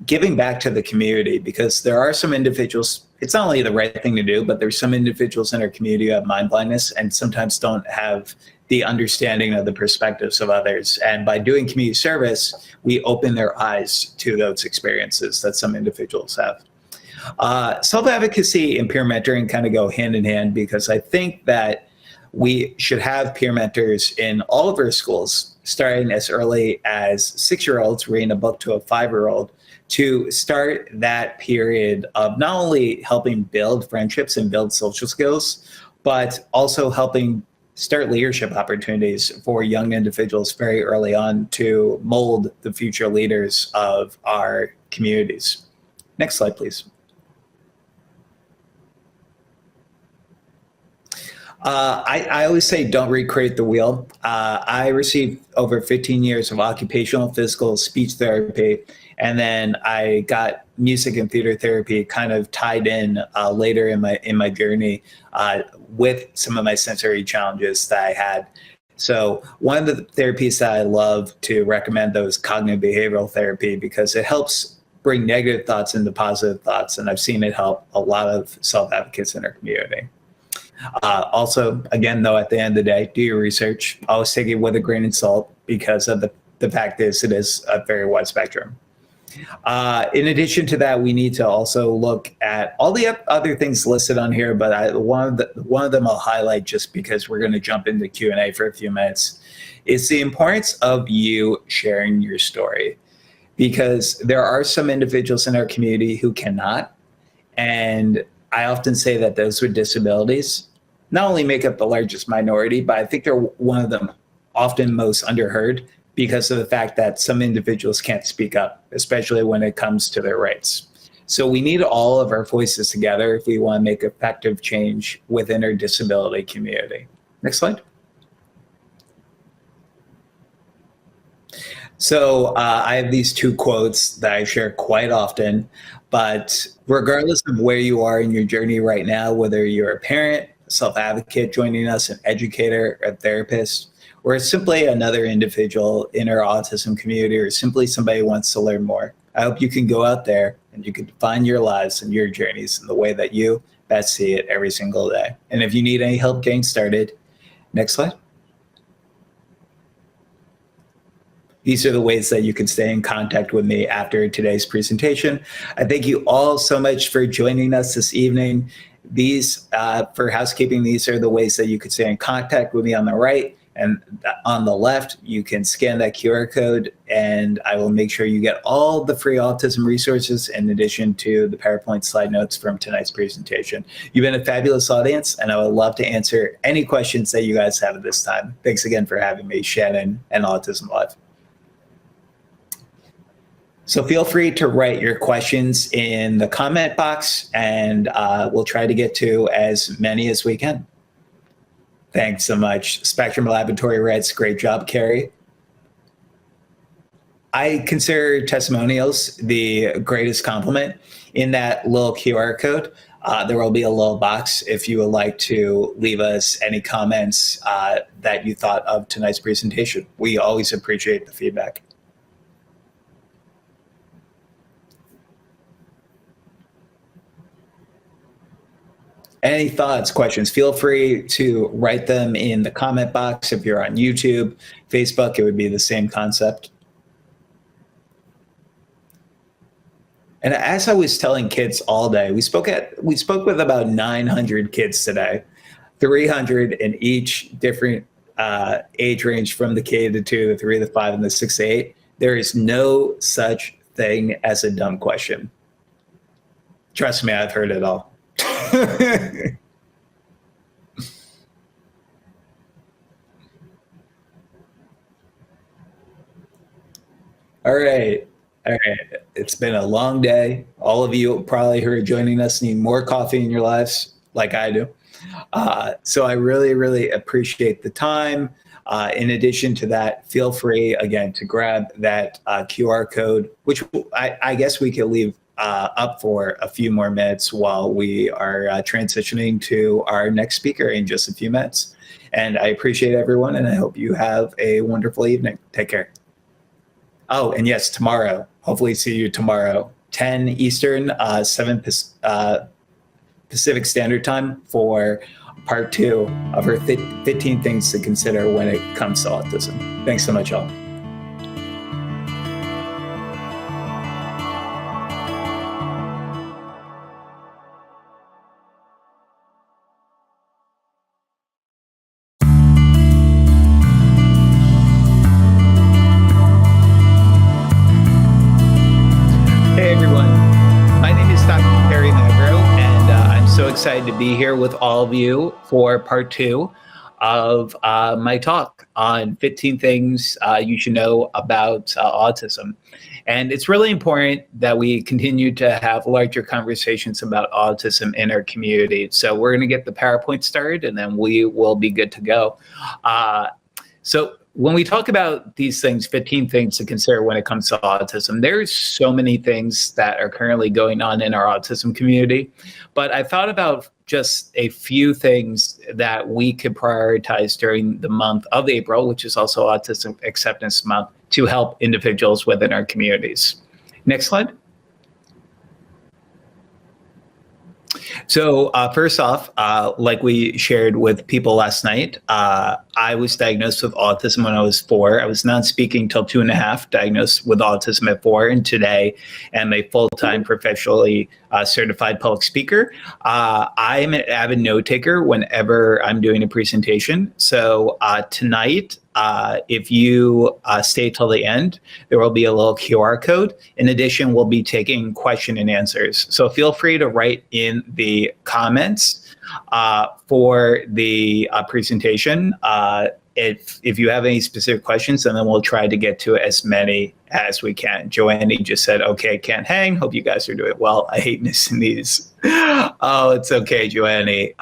giving back to the community, because there are some individuals, it's not only the right thing to do, but there's some individuals in our community who have mind blindness and sometimes don't have the understanding of the perspectives of others. And by doing community service, we open their eyes to those experiences that some individuals have. Self-advocacy and peer mentoring kind of go hand in hand, because I think that we should have peer mentors in all of our schools, starting as early as 6-year-olds reading a book to a 5-year-old, to start that period of not only helping build friendships and build social skills, but also helping start leadership opportunities for young individuals very early on to mold the future leaders of our communities. Next slide, please. I always say don't recreate the wheel. I received over 15 years of occupational, physical, speech therapy, and then I got music and theater therapy kind of tied in later in my journey with some of my sensory challenges that I had. So one of the therapies that I love to recommend, though, is cognitive behavioral therapy, because it helps bring negative thoughts into positive thoughts, and I've seen it help a lot of self-advocates in our community. Also, again, though, at the end of the day, do your research. Always take it with a grain of salt because of the the fact is it is a very wide spectrum. In addition to that, we need to also look at all the other things listed on here, but one of them I'll highlight just because we're going to jump into Q&A for a few minutes, is the importance of you sharing your story. Because there are some individuals in our community who cannot, and I often say that those with disabilities not only make up the largest minority, but I think they're one of them often most underheard because of the fact that some individuals can't speak up, especially when it comes to their rights. So we need all of our voices together if we want to make effective change within our disability community. Next slide. So I have these two quotes that I share quite often, but regardless of where you are in your journey right now, whether you're a parent, a self-advocate joining us, an educator, a therapist, or simply another individual in our autism community, or simply somebody who wants to learn more, I hope you can go out there and you can define your lives and your journeys in the way that you best see it every single day. And if you need any help getting started, next slide. These are the ways that you can stay in contact with me after today's presentation. I thank you all so much for joining us this evening. These, for housekeeping, these are the ways that you can stay in contact with me on the right. And on the left, you can scan that QR code and I will make sure you get all the free autism resources in addition to the PowerPoint slide notes from tonight's presentation. You've been a fabulous audience and I would love to answer any questions that you guys have at this time. Thanks again for having me, Shannon and Autism Live. So feel free to write your questions in the comment box and we'll try to get to as many as we can. Thanks so much. Spectrum Laboratory writes, great job, Kerry. I consider testimonials the greatest compliment. In that little QR code, there will be a little box if you would like to leave us any comments that you thought of tonight's presentation. We always appreciate the feedback. Any thoughts, questions, feel free to write them in the comment box. If you're on YouTube, Facebook, it would be the same concept. And as I was telling kids all day, we spoke with about 900 kids today, 300 in each different age range from the K to 2, the 3 to 5, and the 6 to 8. There is no such thing as a dumb question. Trust me, I've heard it all. All right. It's been a long day. All of you probably who are joining us need more coffee in your lives, like I do. So I really, really appreciate the time. In addition to that, feel free, again, to grab that QR code, which I guess we could leave up for a few more minutes while we are transitioning to our next speaker in just a few minutes. And I appreciate everyone, and I hope you have a wonderful evening. Take care. Oh, and yes, tomorrow, hopefully see you tomorrow, 10 Eastern, 7 Pacific Standard Time for part 2 of our 15 things to consider when it comes to autism. Thanks so much, y'all. Kerry Magro, and I'm so excited to be here with all of you for part 2 of my talk on 15 things you should know about autism. And it's really important that we continue to have larger conversations about autism in our community. So we're going to get the PowerPoint started, and then we will be good to go. So when we talk about these things, 15 things to consider when it comes to autism, there's so many things that are currently going on in our autism community. But I thought about just a few things that we could prioritize during the month of April, which is also Autism Acceptance Month, to help individuals within our communities. Next slide. So first off, like we shared with people last night, I was diagnosed with autism when I was 4. I was non-speaking till 2.5, diagnosed with autism at 4, and today am a full-time professionally certified public speaker. I am an avid note taker whenever I'm doing a presentation. So tonight, if you stay till the end, there will be a little QR code. In addition, we'll be taking question and answers. So feel free to write in the comments for the presentation. If you have any specific questions, and then we'll try to get to as many as we can. Joanne just said, okay, can't hang. Hope you guys are doing well. I hate missing these. Oh, it's okay, Joanne.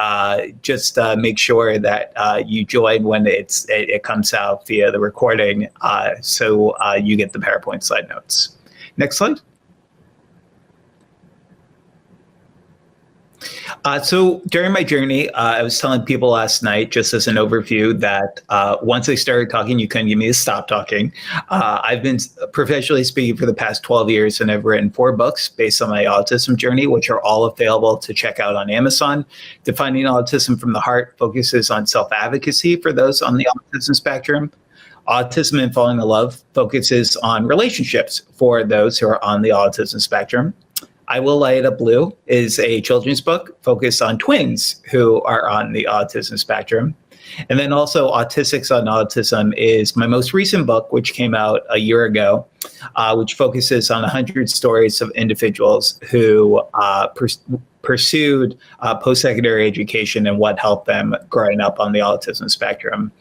Just make sure that you join when it comes out via the recording, so you get the PowerPoint slide notes. Next slide. So during my journey, I was telling people last night, just as an overview, that once I started talking, you couldn't get me to stop talking. I've been professionally speaking for the past 12 years, and I've written 4 books based on my autism journey, which are all available to check out on Amazon. Defining Autism from the Heart focuses on self-advocacy for those on the autism spectrum. Autism and Falling in Love focuses on relationships for those who are on the autism spectrum. I Will Light It Up Blue is a children's book focused on twins who are on the autism spectrum. And then also Autistics on Autism is my most recent book, which came out a year ago, which focuses on 100 stories of individuals who pursued post-secondary education and what helped them growing up on the autism spectrum.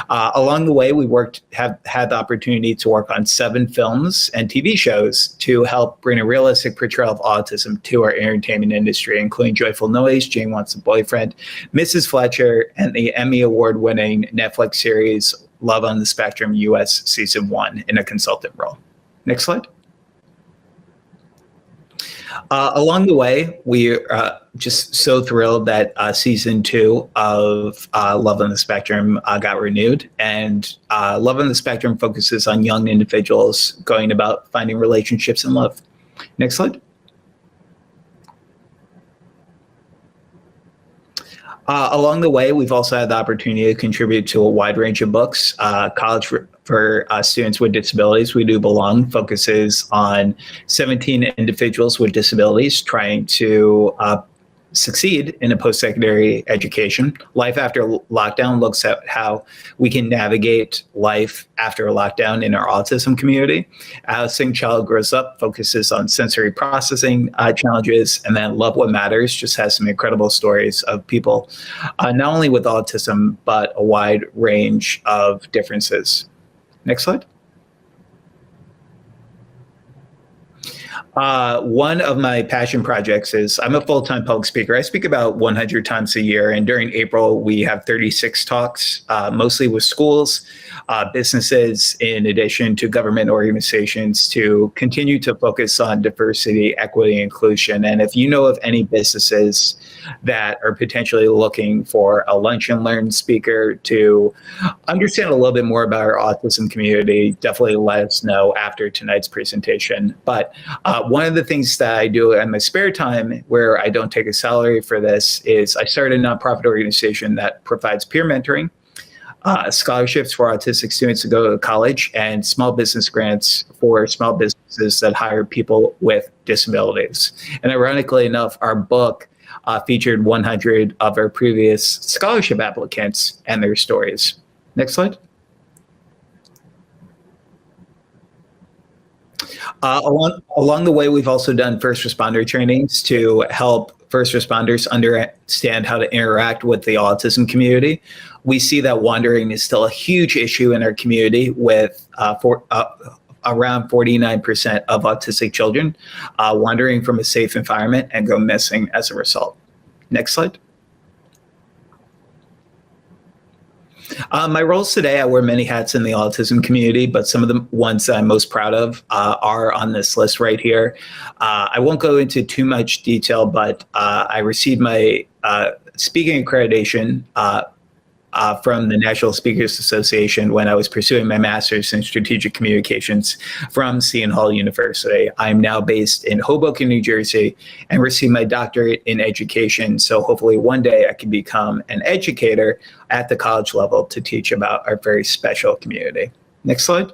Along the way, we have had the opportunity to work on 7 films and TV shows to help bring a realistic portrayal of autism to our entertainment industry, including Joyful Noise, Jane Wants a Boyfriend, Mrs. Fletcher, and the Emmy Award-winning Netflix series Love on the Spectrum U.S. Season 1 in a consultant role. Next slide. Along the way, we are just so thrilled that season 2 of Love on the Spectrum got renewed. And Love on the Spectrum focuses on young individuals going about finding relationships and love. Next slide. Along the way, we've also had the opportunity to contribute to a wide range of books. College for students with disabilities, We Do Belong, focuses on 17 individuals with disabilities trying to succeed in a post-secondary education. Life After Lockdown looks at how we can navigate life after a lockdown in our autism community. As Sing Child Grows Up focuses on sensory processing challenges, and then Love What Matters just has some incredible stories of people not only with autism, but a wide range of differences. Next slide. One of my passion projects is I'm a full-time public speaker. I speak about 100 times a year, and during April, we have 36 talks, mostly with schools, businesses, in addition to government organizations, to continue to focus on diversity, equity, inclusion. And if you know of any businesses that are potentially looking for a lunch and learn speaker to understand a little bit more about our autism community, definitely let us know after tonight's presentation. But one of the things that I do in my spare time, where I don't take a salary for this, is I started a nonprofit organization that provides peer mentoring, scholarships for autistic students to go to college, and small business grants for small businesses that hire people with disabilities. And ironically enough, our book featured 100 of our previous scholarship applicants and their stories. Next slide. Along the way, we've also done first responder trainings to help first responders understand how to interact with the autism community. We see that wandering is still a huge issue in our community, with around 49% of autistic children wandering from a safe environment and go missing as a result. Next slide. My roles today, I wear many hats in the autism community, but some of the ones that I'm most proud of are on this list right here. I won't go into too much detail, but I received my speaking accreditation from the National Speakers Association when I was pursuing my master's in strategic communications from Seton Hall University. I'm now based in Hoboken, New Jersey, and received my doctorate in education. So hopefully one day I can become an educator at the college level to teach about our very special community. Next slide.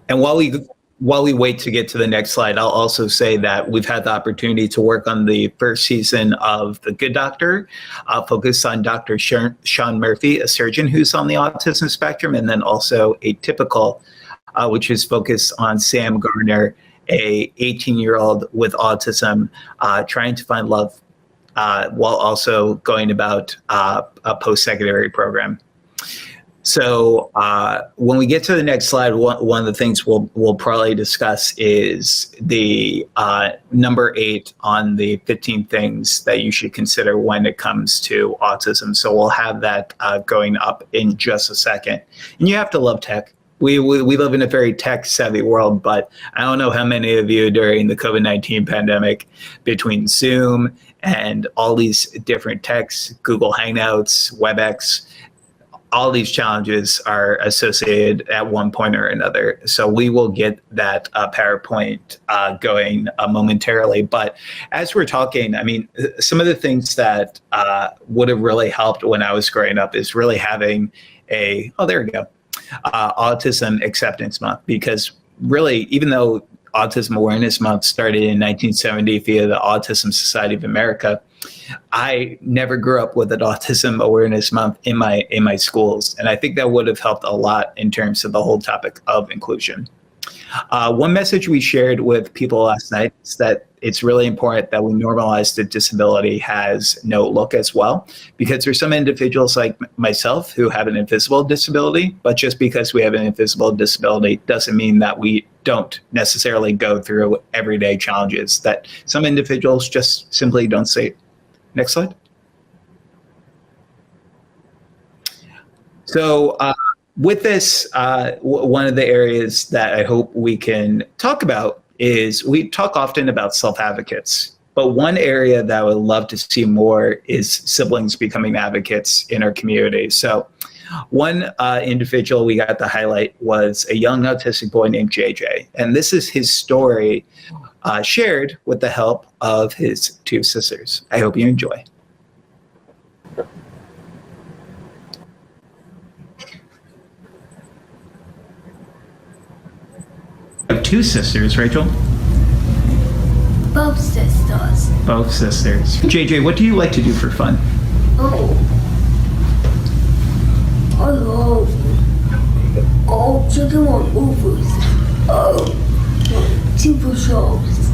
And while we wait to get to the next slide, I'll also say that we've had the opportunity to work on the first season of The Good Doctor, focused on Dr. Sean Murphy, a surgeon who's on the autism spectrum, and then also Atypical, which is focused on Sam Garner, a 18-year-old with autism, trying to find love while also going about a post-secondary program. So when we get to the next slide, one of the things we'll probably discuss is the number 8 on the 15 things that you should consider when it comes to autism. So we'll have that going up in just a second. And you have to love tech. We live in a very tech-savvy world, but I don't know how many of you during the COVID-19 pandemic, between Zoom and all these different techs, Google Hangouts, WebEx, all these challenges are associated at one point or another. So we will get that PowerPoint going momentarily. But as we're talking, I mean, some of the things that would have really helped when I was growing up is really having Autism Acceptance Month. Because really, even though Autism Awareness Month started in 1970 via the Autism Society of America, I never grew up with an Autism Awareness Month in my schools, and I think that would have helped a lot in terms of the whole topic of inclusion. One message we shared with people last night is that it's really important that we normalize that disability has no look as well, because there's some individuals like myself who have an invisible disability, but just because we have an invisible disability doesn't mean that we don't necessarily go through everyday challenges that some individuals just simply don't see. Next slide. So with this, one of the areas that I hope we can talk about is we talk often about self-advocates, but one area that I would love to see more is siblings becoming advocates in our community. So one individual we got to highlight was a young autistic boy named JJ, and this is his story shared with the help of his 2 sisters. I hope you enjoy. You have 2 sisters, Rachel? Both sisters. Both sisters. JJ, what do you like to do for fun? I love checking on movies. TV shows.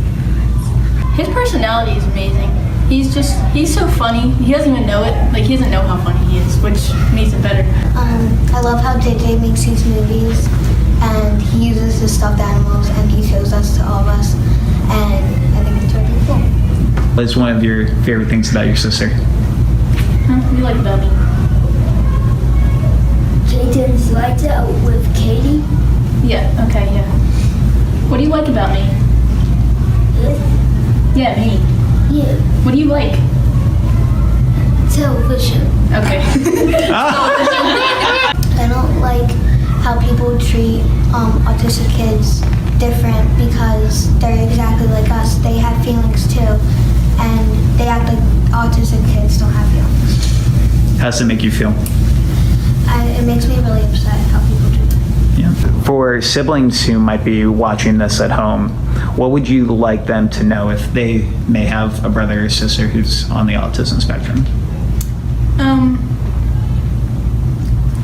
His personality is amazing. He's so funny. He doesn't even know it. Like, he doesn't know how funny he is, which makes it better. I love how JJ makes these movies, and he uses the stuffed animals, and he shows us to all of us, and I think it's really cool. What is one of your favorite things about your sister? What do you like about me? JJ's lights out with Katie. Yeah, okay, yeah. What do you like about me? Yeah, me. Yeah. What do you like? Television. Okay. I don't like how people treat autistic kids different because they're exactly like us. They have feelings too, and they act like autistic kids don't have feelings. How does it make you feel? It makes me really upset how people treat them. Yeah. For siblings who might be watching this at home, what would you like them to know if they may have a brother or sister who's on the autism spectrum?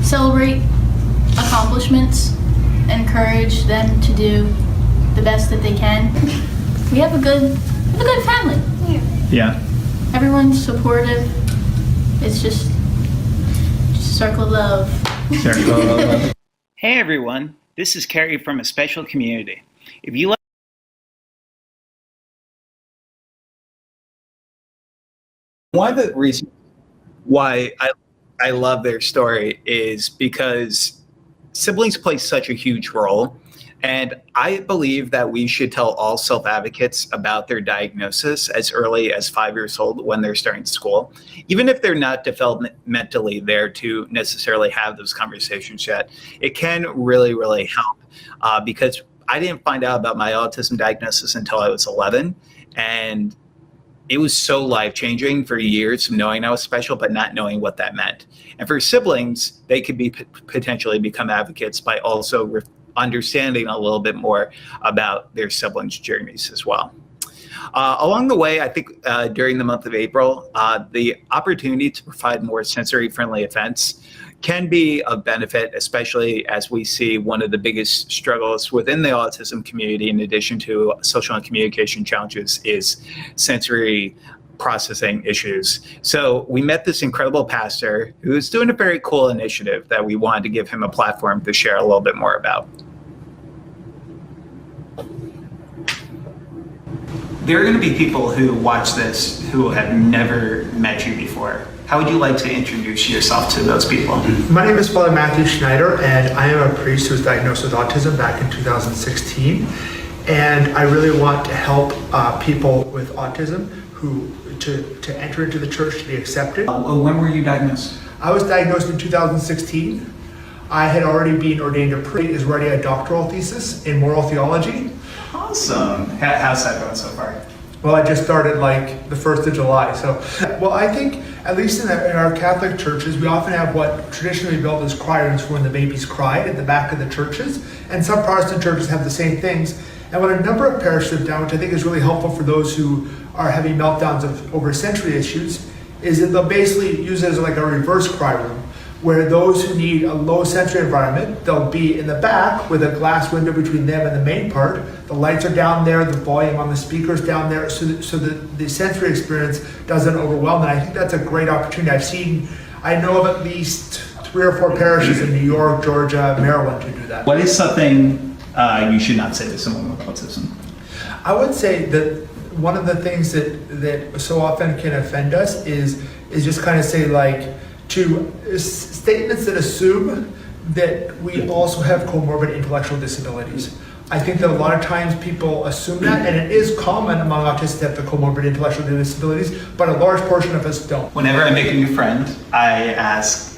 Celebrate accomplishments, encourage them to do the best that they can. We have a good family. Yeah. Everyone's supportive. It's just a circle of love. Circle of love. Hey everyone, this is Kerry from A Special Community. If you like one of the reasons why I love their story is because siblings play such a huge role, And I believe that we should tell all self-advocates about their diagnosis as early as 5 years old when they're starting school, even if they're not developmentally there to necessarily have those conversations yet. It can really, really help because I didn't find out about my autism diagnosis until I was 11. And it was so life-changing for years of knowing I was special, but not knowing what that meant. And for siblings, they could be potentially become advocates by also understanding a little bit more about their siblings' journeys as well. Along the way, I think during the month of April, the opportunity to provide more sensory-friendly events can be of benefit, especially as we see one of the biggest struggles within the autism community, in addition to social and communication challenges, is sensory processing issues. So we met this incredible pastor who is doing a very cool initiative that we wanted to give him a platform to share a little bit more about. There are going to be people who watch this who have never met you before. How would you like to introduce yourself to those people? My name is Father Matthew Schneider, and I am a priest who was diagnosed with autism back in 2016. And I really want to help people with autism to enter into the church, to be accepted. When were you diagnosed? I was diagnosed in 2016. I had already been ordained a priest, is writing a doctoral thesis in moral theology. Awesome. How's that going so far? Well, I just started like the 1st of July. So, well, I think at least in our Catholic churches, we often have what traditionally built as cry rooms for when the babies cried at the back of the churches. And some Protestant churches have the same things. And what a number of parishes have done, which I think is really helpful for those who are having meltdowns over sensory issues, is that they'll basically use it as like a reverse cry room, where those who need a low sensory environment, they'll be in the back with a glass window between them and the main part. The lights are down there, the volume on the speakers down there, so that the sensory experience doesn't overwhelm. And I think that's a great opportunity. I know of at least 3 or 4 parishes in New York, Georgia, Maryland to do that. What is something you should not say to someone with autism? I would say that one of the things that so often can offend us is just kind of say like, to statements that assume that we also have comorbid intellectual disabilities. I think that a lot of times people assume that, and it is common among autists to have the comorbid intellectual disabilities, but a large portion of us don't. Whenever I make a new friend, I ask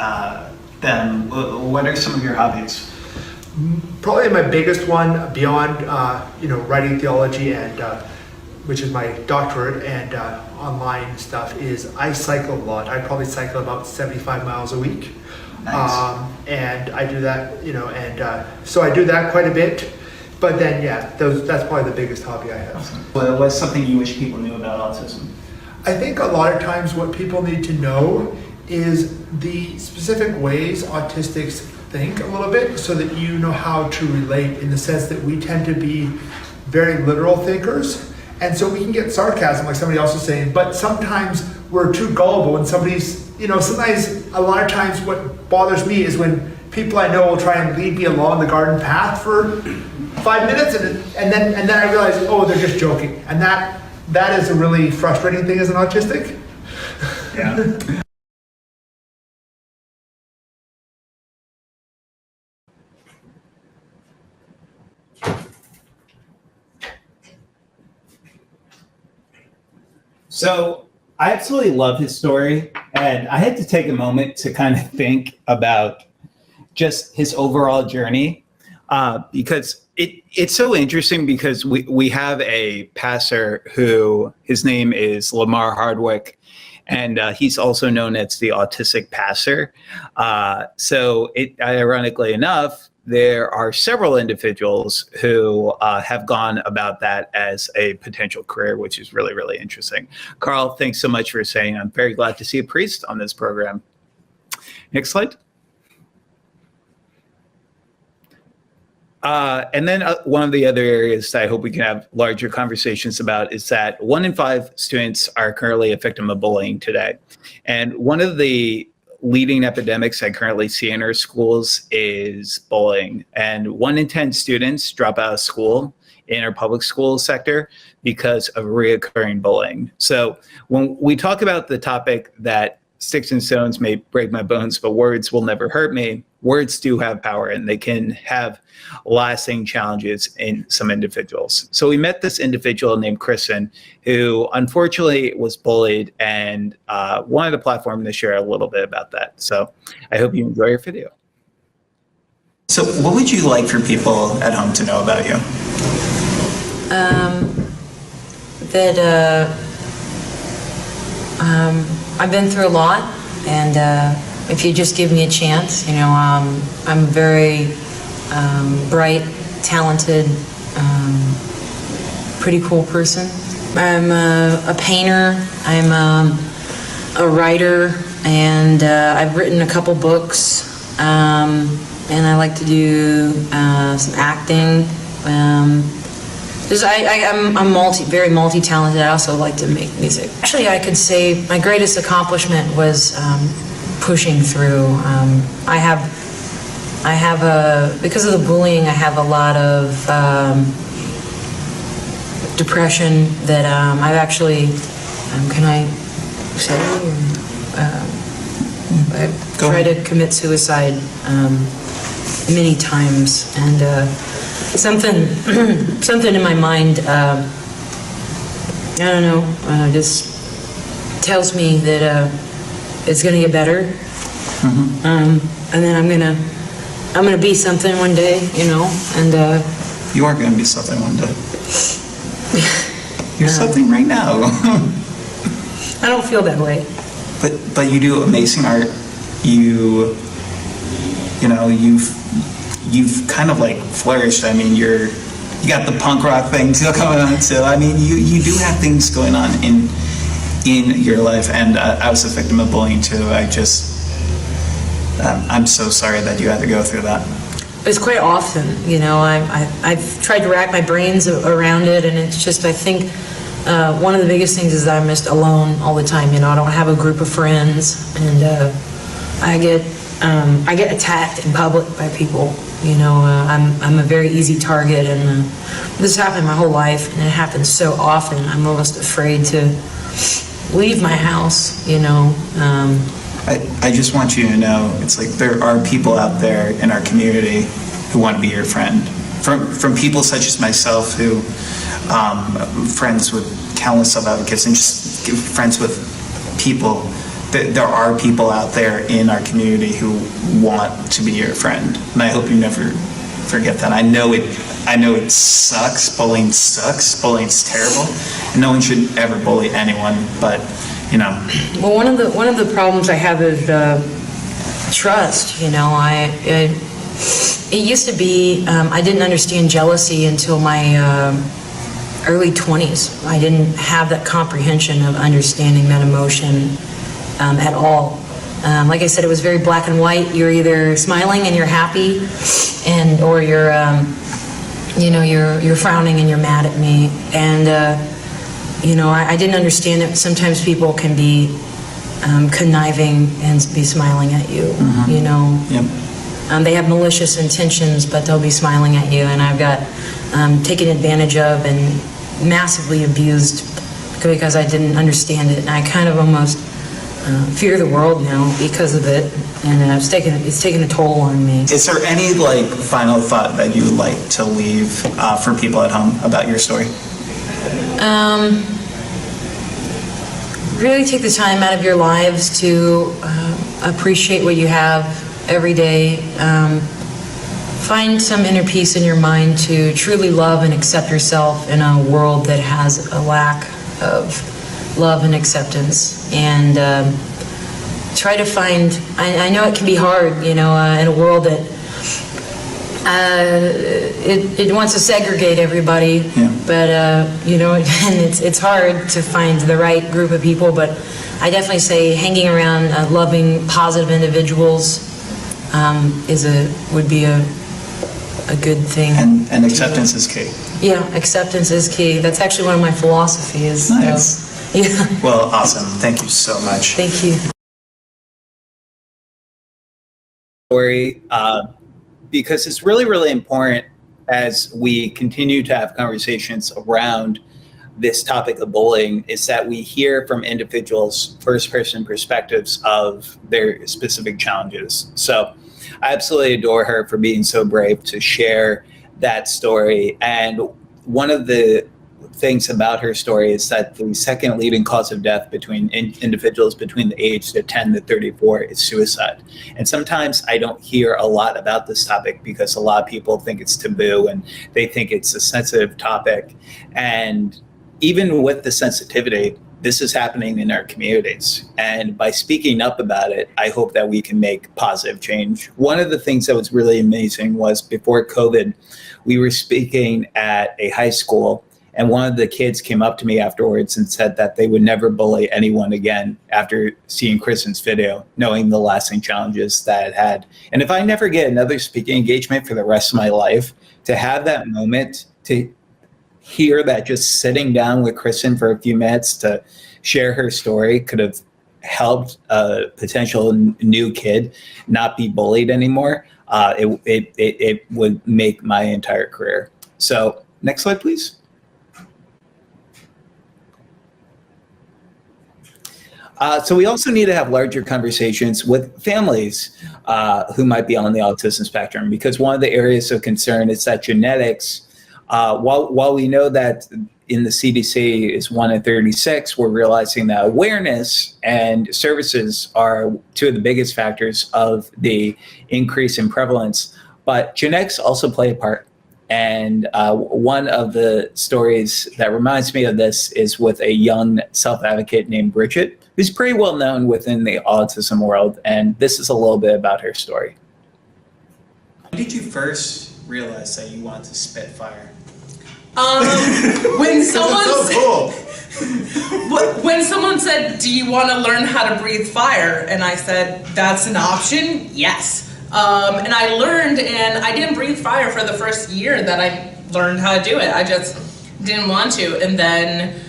them, what are some of your hobbies? Probably my biggest one, beyond writing theology and which is my doctorate and online stuff, is I cycle a lot. I probably cycle about 75 miles a week. Nice. And I do that, so I do that quite a bit. But then, that's probably the biggest hobby I have. Awesome. Well, what's something you wish people knew about autism? I think a lot of times what people need to know is the specific ways autistics think a little bit, so that you know how to relate, in the sense that we tend to be very literal thinkers. And so we can get sarcasm, like somebody else was saying, but sometimes we're too gullible, and sometimes a lot of times what bothers me is when people I know will try and lead me along the garden path for 5 minutes, and then I realize, oh, they're just joking. And that is a really frustrating thing as an autistic. Yeah. So I absolutely love his story, and I had to take a moment to kind of think about just his overall journey, because it's so interesting, because we have a pastor who, his name is Lamar Hardwick, and he's also known as the Autistic pastor. So ironically enough, there are several individuals who have gone about that as a potential career, which is really, really interesting. Carl, thanks so much for saying I'm very glad to see a priest on this program. Next slide. And then one of the other areas that I hope we can have larger conversations about is that 1 in 5 students are currently a victim of bullying today. And one of the leading epidemics I currently see in our schools is bullying. And 1 in 10 students drop out of school in our public school sector because of reoccurring bullying. So when we talk about the topic that sticks and stones may break my bones, but words will never hurt me. Words do have power, and they can have lasting challenges in some individuals. So we met this individual named Kristen, who unfortunately was bullied, and wanted a platform to share a little bit about that. So I hope you enjoy your video. So what would you like for people at home to know about you? I've been through a lot, and if you just give me a chance, I'm a very bright, talented, pretty cool person. I'm a painter, I'm a writer, and I've written a couple books, and I like to do some acting. I'm very multi-talented. I also like to make music. Actually, I could say my greatest accomplishment was pushing through. Because of the bullying, I have a lot of depression that I've actually, can I say, I tried to commit suicide many times, and something in my mind, I don't know, just tells me that it's gonna get better, and then I'm gonna be something one day, and You are going to be something one day. You're something right now. I don't feel that way. But you do amazing art. You've kind of like flourished. I mean, you got the punk rock thing still going on. So I mean, you do have things going on in your life. And I was a victim of bullying too. I'm so sorry that you had to go through that. It's quite often, I've tried to rack my brains around it, and it's just, I think one of the biggest things is that I'm just alone all the time. I don't have a group of friends, and I get attacked in public by people. I'm a very easy target, and this happened my whole life, and it happens so often. I'm almost afraid to leave my house. I just want you to know, it's like there are people out there in our community who want to be your friend. From people such as myself who friends with countless self-advocates and just friends with people, there are people out there in our community who want to be your friend. And I hope you never forget that. I know it sucks. Bullying sucks. Bullying's terrible. And no one should ever bully anyone, but Well, one of the problems I have is trust. It used to be I didn't understand jealousy until my early 20s. I didn't have that comprehension of understanding that emotion at all. Like I said, it was very black and white. You're either smiling and you're happy, or you're you're frowning and you're mad at me. And I didn't understand that sometimes people can be conniving and be smiling at you. Yep. They have malicious intentions, but they'll be smiling at you. And I've got taken advantage of and massively abused because I didn't understand it. And I kind of almost fear the world now because of it. And it's taken a toll on me. Is there any final thought that you would like to leave for people at home about your story? Really take the time out of your lives to appreciate what you have every day. Find some inner peace in your mind to truly love and accept yourself in a world that has a lack of love and acceptance. And try to find, I know it can be hard, in a world that it wants to segregate everybody, but and it's hard to find the right group of people. But I definitely say hanging around loving, positive individuals would be a good thing. And acceptance is key. Yeah, acceptance is key. That's actually one of my philosophies. Nice. So, yeah. Well, awesome. Thank you so much. Thank you. Story. Because it's really, really important as we continue to have conversations around this topic of bullying is that we hear from individuals' first-person perspectives of their specific challenges. So I absolutely adore her for being so brave to share that story. And one of the things about her story is that the second leading cause of death between individuals between the age of 10 to 34 is suicide. And sometimes I don't hear a lot about this topic because a lot of people think it's taboo and they think it's a sensitive topic. And even with the sensitivity, this is happening in our communities. And by speaking up about it, I hope that we can make positive change. One of the things that was really amazing was before COVID, we were speaking at a high school, and one of the kids came up to me afterwards and said that they would never bully anyone again after seeing Kristen's video, knowing the lasting challenges that it had. And if I never get another speaking engagement for the rest of my life, to have that moment to hear that just sitting down with Kristen for a few minutes to share her story could have helped a potential new kid not be bullied anymore, it would make my entire career. So next slide, please. So we also need to have larger conversations with families who might be on the autism spectrum, because one of the areas of concern is that genetics, while we know that in the CDC is 1 in 36, we're realizing that awareness and services are two of the biggest factors of the increase in prevalence, but genetics also play a part. And one of the stories that reminds me of this is with a young self-advocate named Bridget, who's pretty well known within the autism world. And this is a little bit about her story. When did you first realize that you wanted to spit fire? When someone so cool. When someone said, "Do you want to learn how to breathe fire?" and I said, "That's an option, yes." And I learned, and I didn't breathe fire for the first year that I learned how to do it. I just didn't want to. And then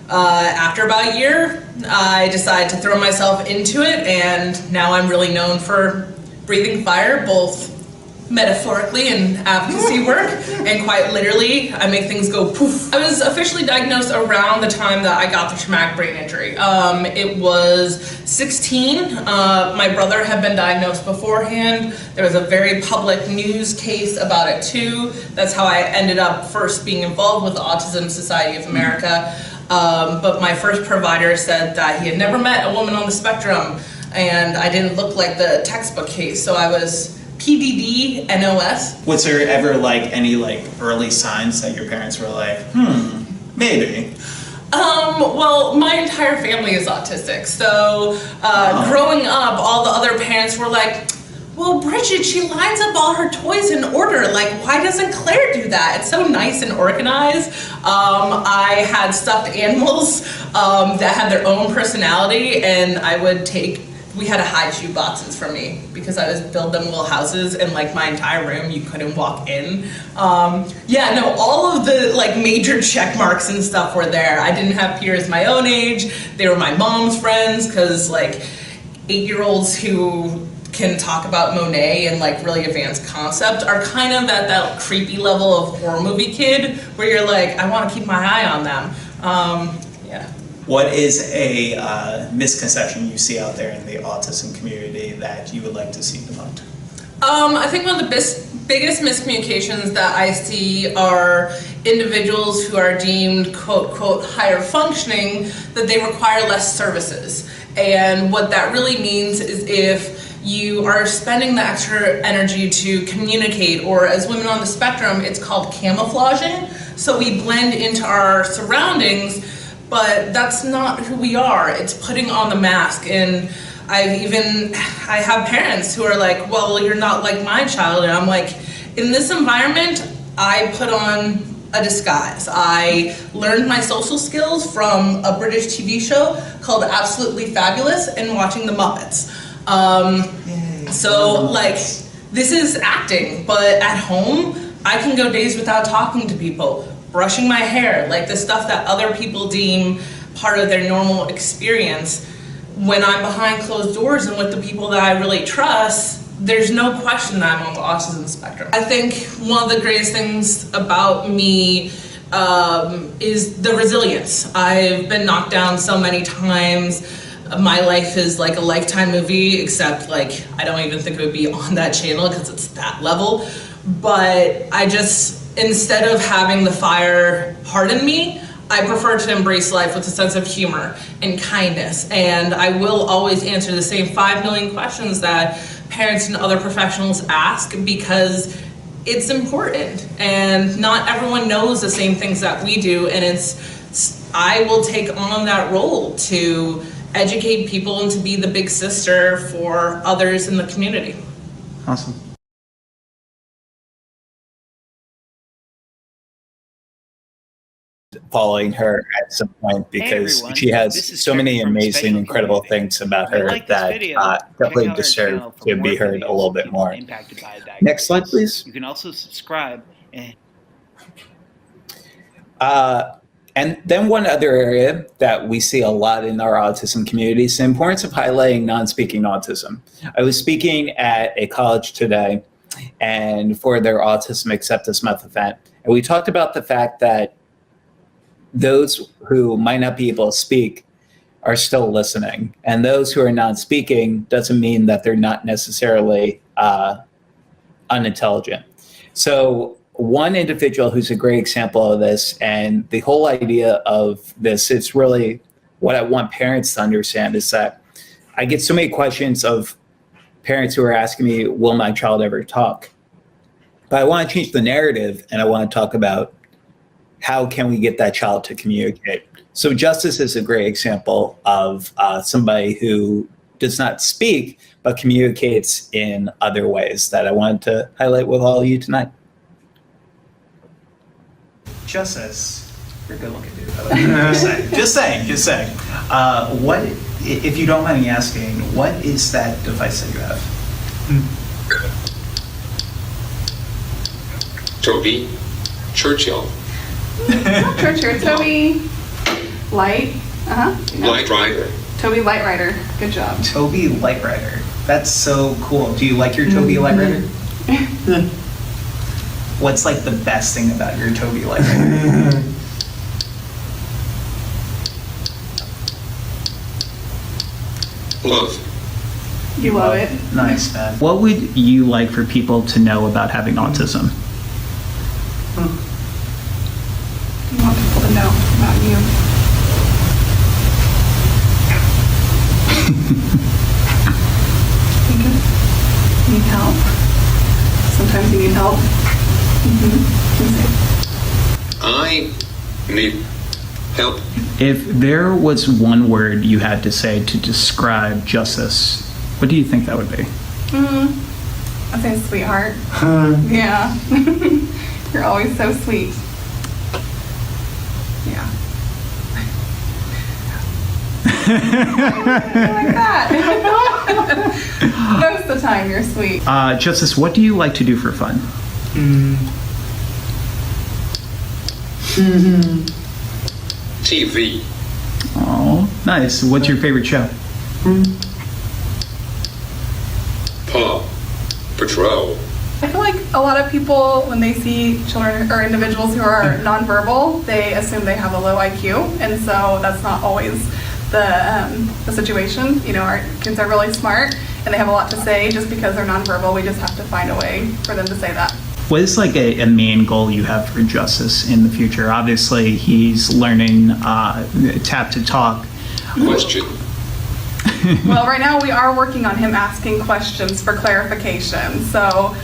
after about a year, I decided to throw myself into it, and now I'm really known for breathing fire, both metaphorically in advocacy work, and quite literally, I make things go poof. I was officially diagnosed around the time that I got the traumatic brain injury. It was 16. My brother had been diagnosed beforehand. There was a very public news case about it too. That's how I ended up first being involved with the Autism Society of America. But my first provider said that he had never met a woman on the spectrum, and I didn't look like the textbook case, so I was PDD NOS. Was there ever any early signs that your parents were like, maybe? Well, my entire family is autistic, so growing up, all the other parents were like, well, Bridget, she lines up all her toys in order. Like, why doesn't Claire do that? It's so nice and organized. I had stuffed animals that had their own personality, and I would we had to hide shoe boxes from me because I would build them little houses, and my entire room, you couldn't walk in. All of the major check marks and stuff were there. I didn't have peers my own age. They were my mom's friends, because 8-year-olds who can talk about Monet and really advanced concept are kind of at that creepy level of horror movie kid where you're like, I want to keep my eye on them. What is a misconception you see out there in the autism community that you would like to see debunked? I think one of the biggest miscommunications that I see are individuals who are deemed quote, quote, higher functioning, that they require less services. And what that really means is if you are spending the extra energy to communicate, or as women on the spectrum, it's called camouflaging. So we blend into our surroundings, but that's not who we are. It's putting on the mask. And I have parents who are like, well, you're not like my child. And I'm like, in this environment, I put on a disguise. I learned my social skills from a British TV show called Absolutely Fabulous and watching the Muppets. This is acting, but at home, I can go days without talking to people, brushing my hair, the stuff that other people deem part of their normal experience. When I'm behind closed doors and with the people that I really trust, there's no question that I'm on the autism spectrum. I think one of the greatest things about me is the resilience. I've been knocked down so many times. My life is like a Lifetime movie, except like I don't even think it would be on that channel because it's that level. But I just, instead of having the fire harden me, I prefer to embrace life with a sense of humor and kindness. And I will always answer the same 5 million questions that parents and other professionals ask, because it's important. And not everyone knows the same things that we do. And I will take on that role to educate people and to be the big sister for others in the community. Awesome. Following her at some point because everyone, she has this is so many Kerry from amazing, Special incredible Community. things about If you her like this that video, definitely check out our deserve channel for to more be heard a little bit more. impacted by a Next slide, diagnosis. please. You can also subscribe and And then one other area that we see a lot in our autism community is the importance of highlighting non-speaking autism. I was speaking at a college today and for their Autism Acceptance Month event, and we talked about the fact that those who might not be able to speak are still listening, and those who are non-speaking doesn't mean that they're not necessarily unintelligent. So one individual who's a great example of this, and the whole idea of this, it's really what I want parents to understand, is that I get so many questions of parents who are asking me, will my child ever talk? But I want to change the narrative, and I want to talk about how can we get that child to communicate. So Justice is a great example of somebody who does not speak, but communicates in other ways that I wanted to highlight with all of you tonight. Justice, you're a good looking dude. Just saying. What, if you don't mind me asking, what is that device that you have? Toby Churchill. Churchill, Toby Light. Light Rider. Toby Light Rider. Good job. Toby Light Rider. That's so cool. Do you like your Toby Light Rider? What's like the best thing about your Toby Light Rider? Love. You love it. Nice, man. What would you like for people to know about having autism? You want people to know about you. Need help. Sometimes you need help. I need help. If there was one word you had to say to describe Justice, what do you think that would be? I'd say sweetheart. Yeah. You're always so sweet. Yeah. Like that. Most of the time you're sweet. Justice, what do you like to do for fun? TV. Oh, nice. What's your favorite show? Paw Patrol. I feel like a lot of people, when they see children or individuals who are nonverbal, they assume they have a low IQ, and so that's not always the situation. You know, our kids are really smart, and they have a lot to say. Just because they're nonverbal, we just have to find a way for them to say that. What is like a main goal you have for Justice in the future? Obviously, he's learning tap to talk. Question. Well, right now we are working on him asking questions for clarification. So,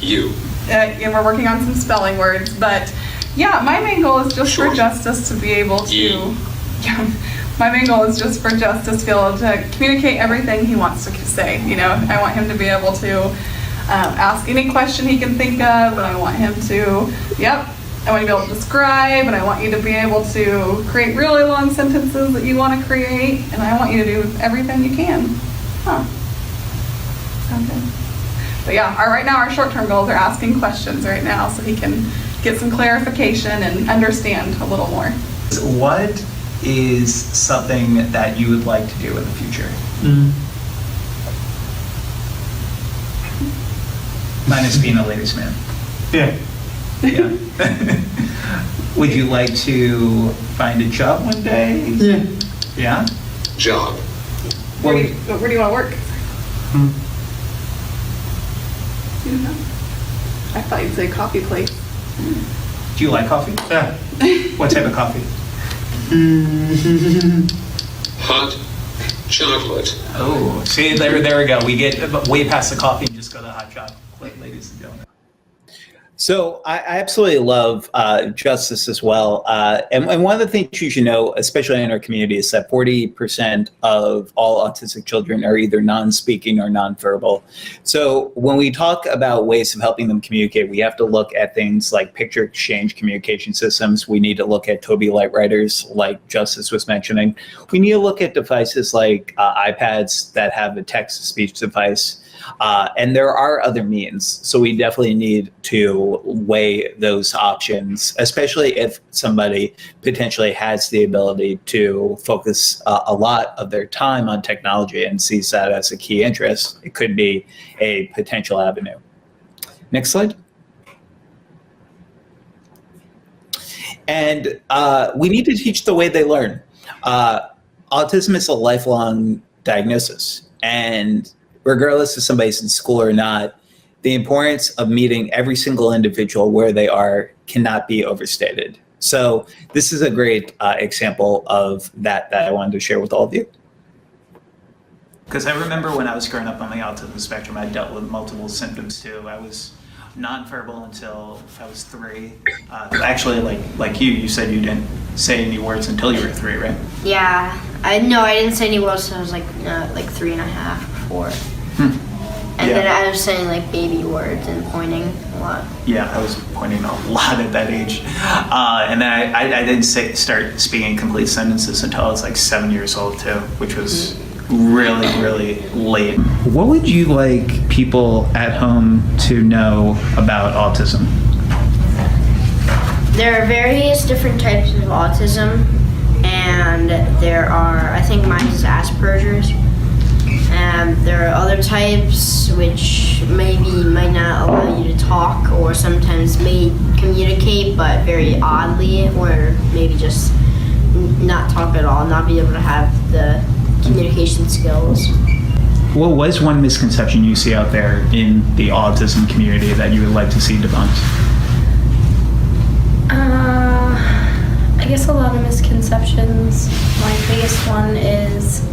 You. And we're working on some spelling words. But yeah, my main goal is just for Justice to be able to. Yeah, my main goal is just for Justice to be able to communicate everything he wants to say. You know, I want him to be able to ask any question he can think of, and I want him to. I want you to be able to describe, and I want you to be able to create really long sentences that you want to create, and I want you to do everything you can. Sound good? But yeah, right now our short-term goals are asking questions right now so he can get some clarification and understand a little more. What is something that you would like to do in the future? Mine is being a ladies' man. Yeah. Yeah. Would you like to find a job one day? Yeah. Yeah? Job. Where do you want to work? You don't know? I thought you'd say coffee place. Do you like coffee? Yeah. What type of coffee? Hot chocolate. Oh, see, there we go. We get way past the coffee and just go to hot chocolate, ladies and gentlemen. So I absolutely love justice as well. And one of the things you should know, especially in our community, is that 40% of all autistic children are either non-speaking or non-verbal. So when we talk about ways of helping them communicate, we have to look at things like picture exchange communication systems. We need to look at Toby light writers, like Justice was mentioning. We need to look at devices like iPads that have a text-to-speech device. And there are other means. So we definitely need to weigh those options, especially if somebody potentially has the ability to focus a lot of their time on technology and sees that as a key interest. It could be a potential avenue. Next slide. And we need to teach the way they learn. Autism is a lifelong diagnosis, and regardless if somebody's in school or not, the importance of meeting every single individual where they are cannot be overstated. So this is a great example of that I wanted to share with all of you. Because I remember when I was growing up on the autism spectrum, I dealt with multiple symptoms too. I was nonverbal until I was 3. Actually, like you said you didn't say any words until you were 3, right? Yeah, I didn't say any words until I was like 3.5, 4. And then I was saying like baby words and pointing a lot. Yeah, I was pointing a lot at that age. And then I didn't start speaking complete sentences until I was like 7 years old too, which was really, really late. What would you like people at home to know about autism? There are various different types of autism, and there are, I think mine is Asperger's. And there are other types which might not allow you to talk, or sometimes may communicate but very oddly, or maybe just not talk at all, not be able to have the communication skills. What was one misconception you see out there in the autism community that you would like to see debunked? I guess a lot of misconceptions. My biggest one is,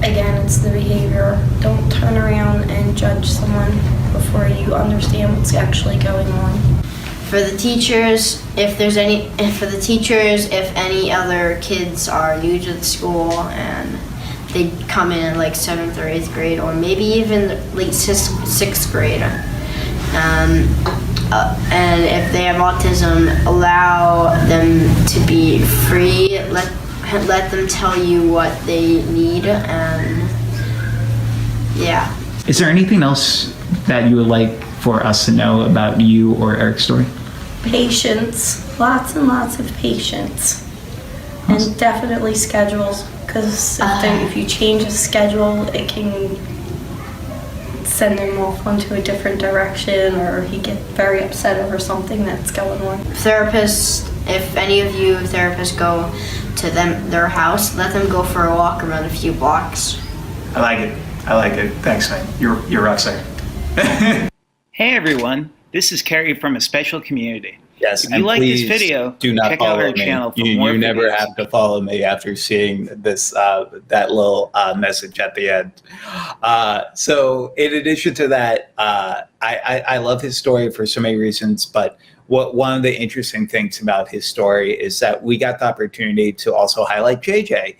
again, it's the behavior. Don't turn around and judge someone before you understand what's actually going on. For the teachers, if any other kids are new to the school and they come in like 7th or 8th grade, or maybe even late 6th grade, and if they have autism, allow them to be free. Let them tell you what they need, and yeah. Is there anything else that you would like for us to know about you or Eric's story? Patience, lots and lots of patience, and definitely schedules, because if you change a schedule, it can send them off onto a different direction, or he get very upset over something that's going on. Therapists, if any of you therapists go to their house, let them go for a walk around a few blocks. I like it. Thanks, man. You're rock star. Hey everyone, this is Kerry from A Special Community. Yes, if you like this video, do not check follow out our me. channel for more You never videos. have to follow me after seeing this that little message at the end. So in addition to that, I love his story for so many reasons, but one of the interesting things about his story is that we got the opportunity to also highlight JJ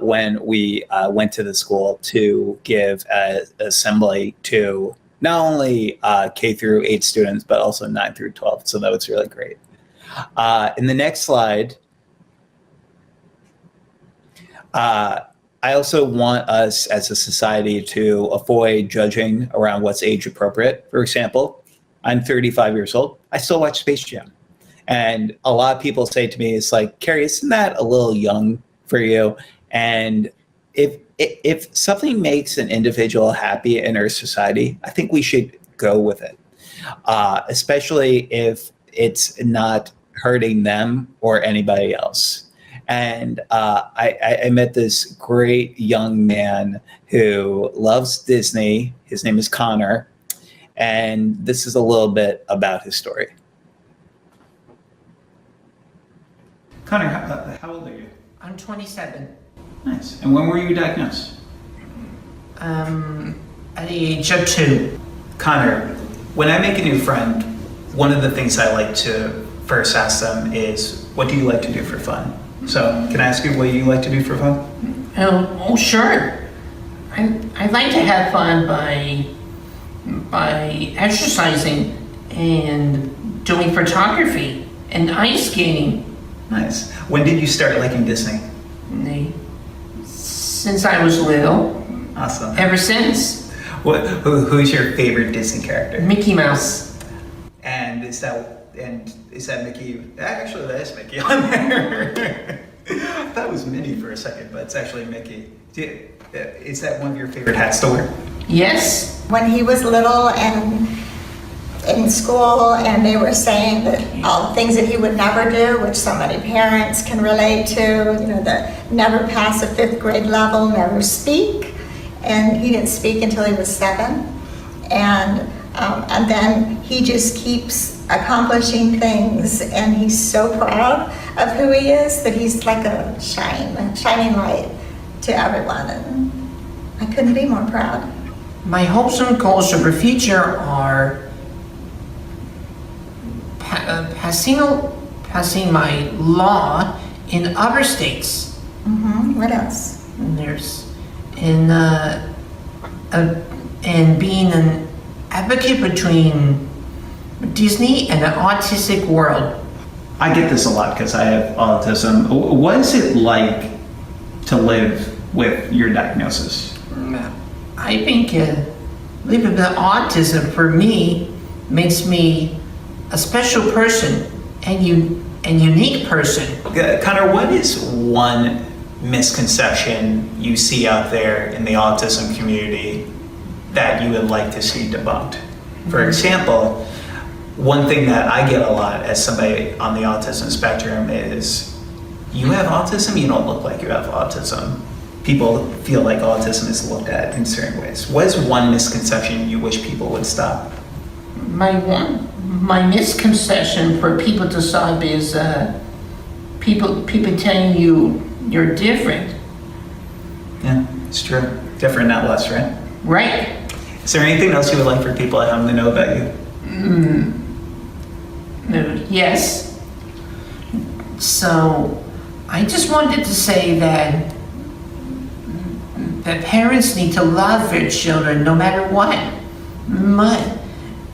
when we went to the school to give an assembly to not only K through 8 students, but also 9 through 12. So that was really great. In the next slide, I also want us as a society to avoid judging around what's age appropriate. For example, I'm 35 years old. I still watch Space Jam. And a lot of people say to me, it's like, Kerry, isn't that a little young for you? And if something makes an individual happy in our society, I think we should go with it. especially if it's not hurting them or anybody else. And I met this great young man who loves Disney. His name is Connor. And this is a little bit about his story. Connor, how old are you? I'm 27. Nice. And when were you diagnosed? At the age of 2. Connor, when I make a new friend, one of the things I like to first ask them is, what do you like to do for fun? So, can I ask you what you like to do for fun? Oh, sure. I like to have fun by exercising and doing photography and ice skating. Nice. When did you start liking Disney? Since I was little. Awesome. Ever since. Who's your favorite Disney character? Mickey Mouse. And is that Mickey? Actually, that is Mickey on there. I thought it was Minnie for a second, but it's actually Mickey. Is that one of your favorite hats to wear? Yes. When he was little and in school, and they were saying that all the things that he would never do, which so many parents can relate to, the never pass a 5th grade level, never speak, and he didn't speak until he was 7, and then he just keeps accomplishing things, and he's so proud of who he is that he's like a shining light to everyone, and I couldn't be more proud. My hopes and goals for the future are passing my law in other states. What else? And being an advocate between Disney and the autistic world. I get this a lot because I have autism. What is it like to live with your diagnosis? I think living with autism for me makes me a special person and unique person. Connor, what is one misconception you see out there in the autism community that you would like to see debunked? For example, one thing that I get a lot as somebody on the autism spectrum is, you have autism, you don't look like you have autism. People feel like autism is looked at in certain ways. What is one misconception you wish people would stop? My misconception for people to stop is people telling you you're different. Yeah, it's true. Different, not less, right? Right. Is there anything else you would like for people at home to know about you? Yes. So, I just wanted to say that parents need to love their children no matter what.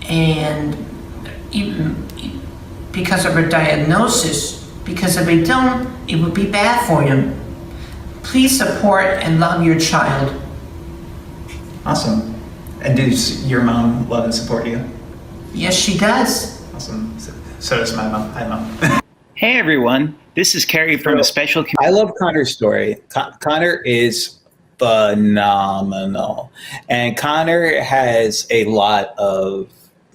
And even because of a diagnosis, because if they don't, it would be bad for them. Please support and love your child. Awesome. And does your mom love and support you? Yes, she does. Awesome. So does my mom. Hi, Mom. Hey, everyone. This is Kerry from a special... I love Connor's story. Connor is phenomenal. And Connor has a lot of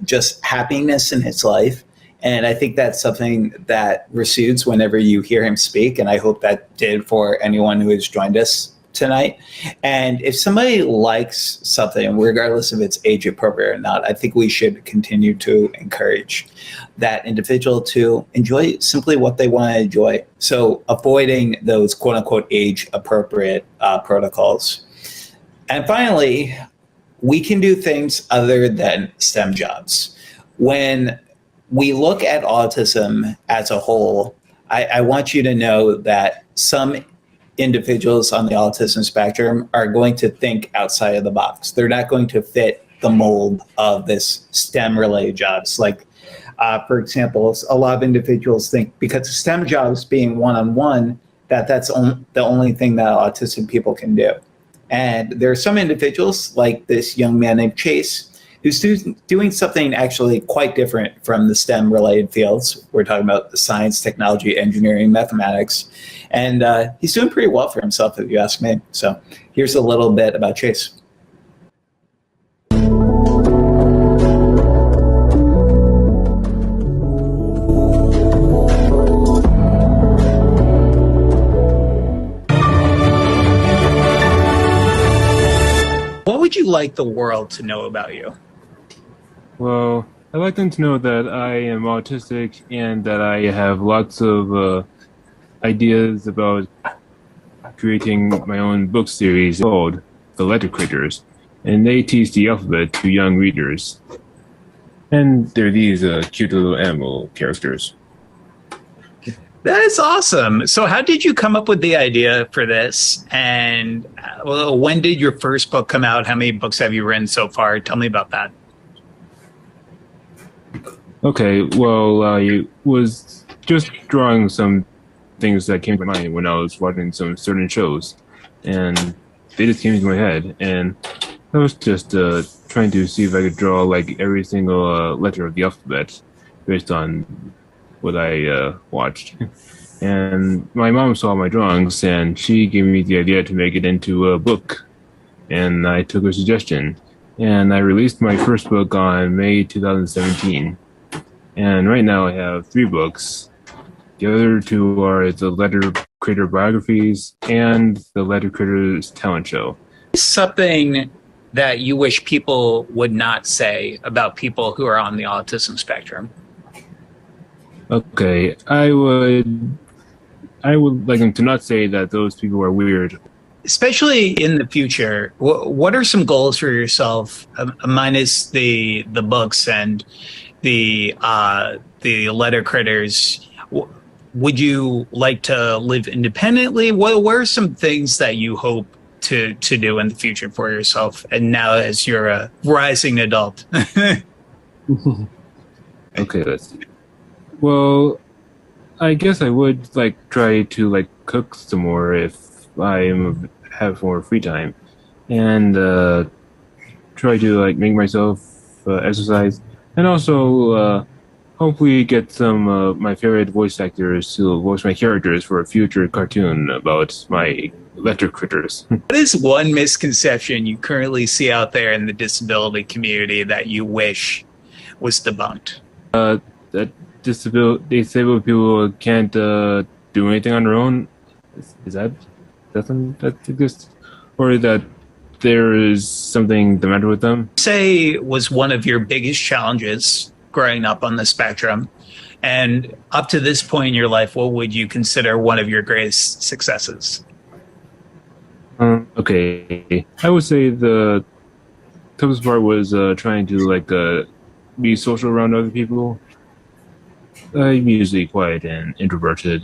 just happiness in his life. And I think that's something that recedes whenever you hear him speak. And I hope that did for anyone who has joined us tonight. And if somebody likes something, regardless if it's age appropriate or not, I think we should continue to encourage that individual to enjoy simply what they want to enjoy. So avoiding those quote unquote age appropriate protocols. And finally, we can do things other than STEM jobs. When we look at autism as a whole, I want you to know that some individuals on the autism spectrum are going to think outside of the box. They're not going to fit the mold of this STEM-related jobs. Like, for example, a lot of individuals think because of STEM jobs being one-on-one, that's the only thing that autistic people can do. And there are some individuals, like this young man named Chase, who's doing something actually quite different from the STEM-related fields. We're talking about the science, technology, engineering, mathematics. And he's doing pretty well for himself, if you ask me. So here's a little bit about Chase. you like the world to know about you? Well, I'd like them to know that I am autistic and that I have lots of ideas about creating my own book series called The Letter Critters, and they teach the alphabet to young readers. And they're these cute little animal characters. That is awesome. So how did you come up with the idea for this? And when did your first book come out? How many books have you written so far? Tell me about that. Okay, well, I was just drawing some things that came to mind when I was watching some certain shows, and they just came into my head, and I was just trying to see if I could draw like every single letter of the alphabet based on what I watched. And my mom saw my drawings, and she gave me the idea to make it into a book, and I took her suggestion, and I released my first book on May 2017. And right now I have 3 books. The other 2 are the Letter Critter Biographies and the Letter Critters Talent Show. Something that you wish people would not say about people who are on the autism spectrum? Okay, I would like them to not say that those people are weird. Especially in the future, what are some goals for yourself, minus the books and the letter critters? Would you like to live independently? What are some things that you hope to do in the future for yourself, and now as you're a rising adult? Okay, let's see. Well, I guess I would like try to like cook some more if I have more free time, and try to like make myself exercise, and also hopefully get some my favorite voice actors to voice my characters for a future cartoon about my letter critters. What is one misconception you currently see out there in the disability community that you wish was debunked? That disabled people can't do anything on their own. Is that something that exists, or that there is something the matter with them? Say was one of your biggest challenges growing up on the spectrum, and up to this point in your life, what would you consider one of your greatest successes? Okay, I would say the toughest part was trying to like be social around other people. I'm usually quiet and introverted,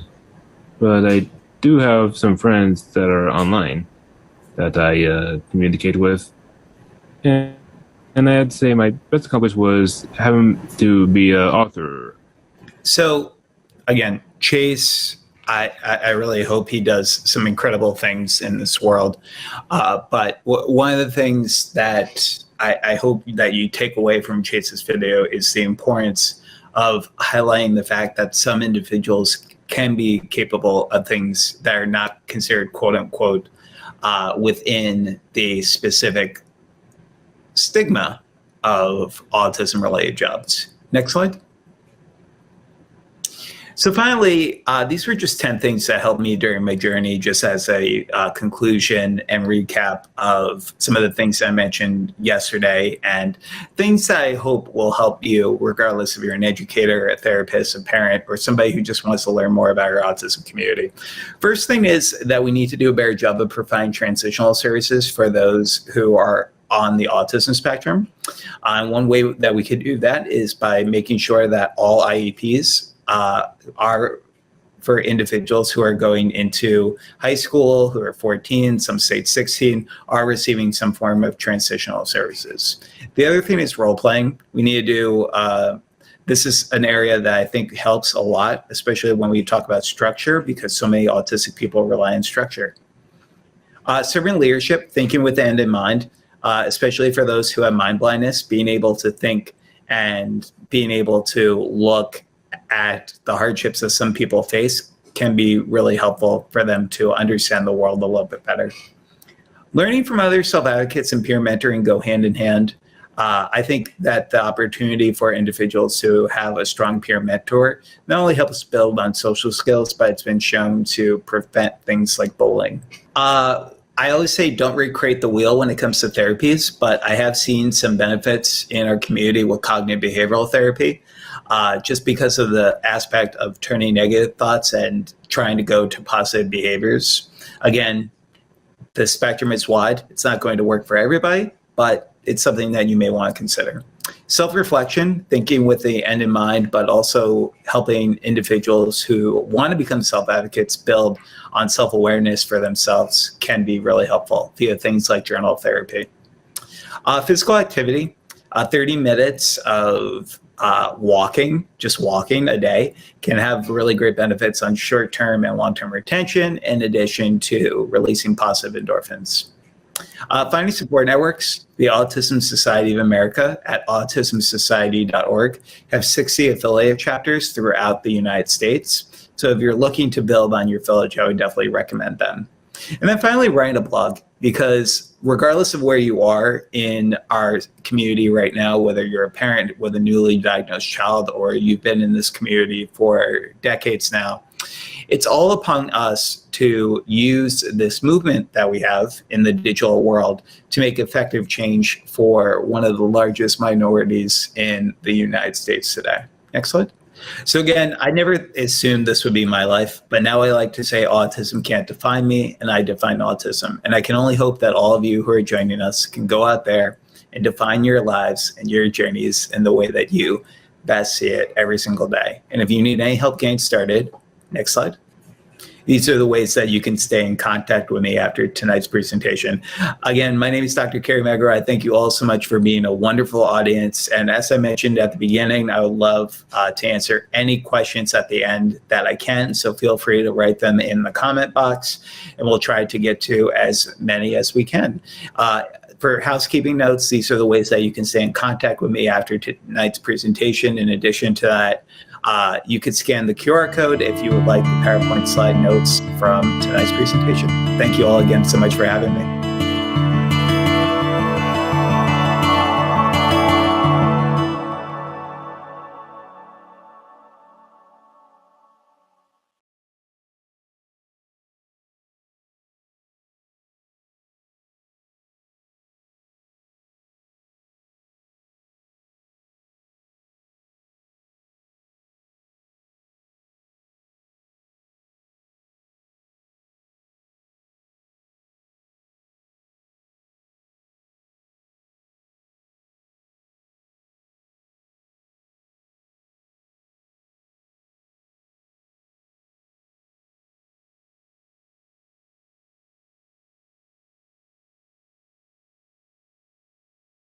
but I do have some friends that are online that I communicate with, and I'd say my best accomplishment was having to be an author. So, again, Chase, I really hope he does some incredible things in this world. But one of the things that I hope that you take away from Chase's video is the importance of highlighting the fact that some individuals can be capable of things that are not considered quote unquote within the specific stigma of autism related jobs. Next slide. So finally, these were just 10 things that helped me during my journey, just as a conclusion and recap of some of the things I mentioned yesterday, and things that I hope will help you regardless if you're an educator, a therapist, a parent, or somebody who just wants to learn more about our autism community. First thing is that we need to do a better job of providing transitional services for those who are on the autism spectrum. One way that we could do that is by making sure that all IEPs are for individuals who are going into high school, who are 14, some state 16, are receiving some form of transitional services. The other thing is role playing. We need to do, this is an area that I think helps a lot, especially when we talk about structure, because so many autistic people rely on structure. Servant leadership, thinking with the end in mind, especially for those who have mind blindness, being able to think and being able to look at the hardships that some people face can be really helpful for them to understand the world a little bit better. Learning from other self-advocates and peer mentoring go hand in hand. I think that the opportunity for individuals to have a strong peer mentor not only helps build on social skills, but it's been shown to prevent things like bullying. I always say don't recreate the wheel when it comes to therapies, but I have seen some benefits in our community with cognitive behavioral therapy, just because of the aspect of turning negative thoughts and trying to go to positive behaviors. Again, the spectrum is wide. It's not going to work for everybody, but it's something that you may want to consider. Self-reflection, thinking with the end in mind, but also helping individuals who want to become self-advocates build on self-awareness for themselves can be really helpful via things like journal therapy. Physical activity, 30 minutes of just walking a day can have really great benefits on short-term and long-term retention, in addition to releasing positive endorphins. Finding support networks, the Autism Society of America at autismsociety.org have 60 affiliate chapters throughout the United States. So if you're looking to build on your village, I would definitely recommend them. And then finally, writing a blog, because regardless of where you are in our community right now, whether you're a parent with a newly diagnosed child or you've been in this community for decades now, it's all upon us to use this movement that we have in the digital world to make effective change for one of the largest minorities in the United States today. Next slide. So again, I never assumed this would be my life, but now I like to say autism can't define me, and I define autism. And I can only hope that all of you who are joining us can go out there and define your lives and your journeys in the way that you best see it every single day. And if you need any help getting started, next slide. These are the ways that you can stay in contact with me after tonight's presentation. Again, my name is Dr. Kerry Magro. I thank you all so much for being a wonderful audience. And as I mentioned at the beginning, I would love to answer any questions at the end that I can. So feel free to write them in the comment box, and we'll try to get to as many as we can. For housekeeping notes, these are the ways that you can stay in contact with me after tonight's presentation. In addition to that, you could scan the QR code if you would like the PowerPoint slide notes from tonight's presentation. Thank you all again so much for having me.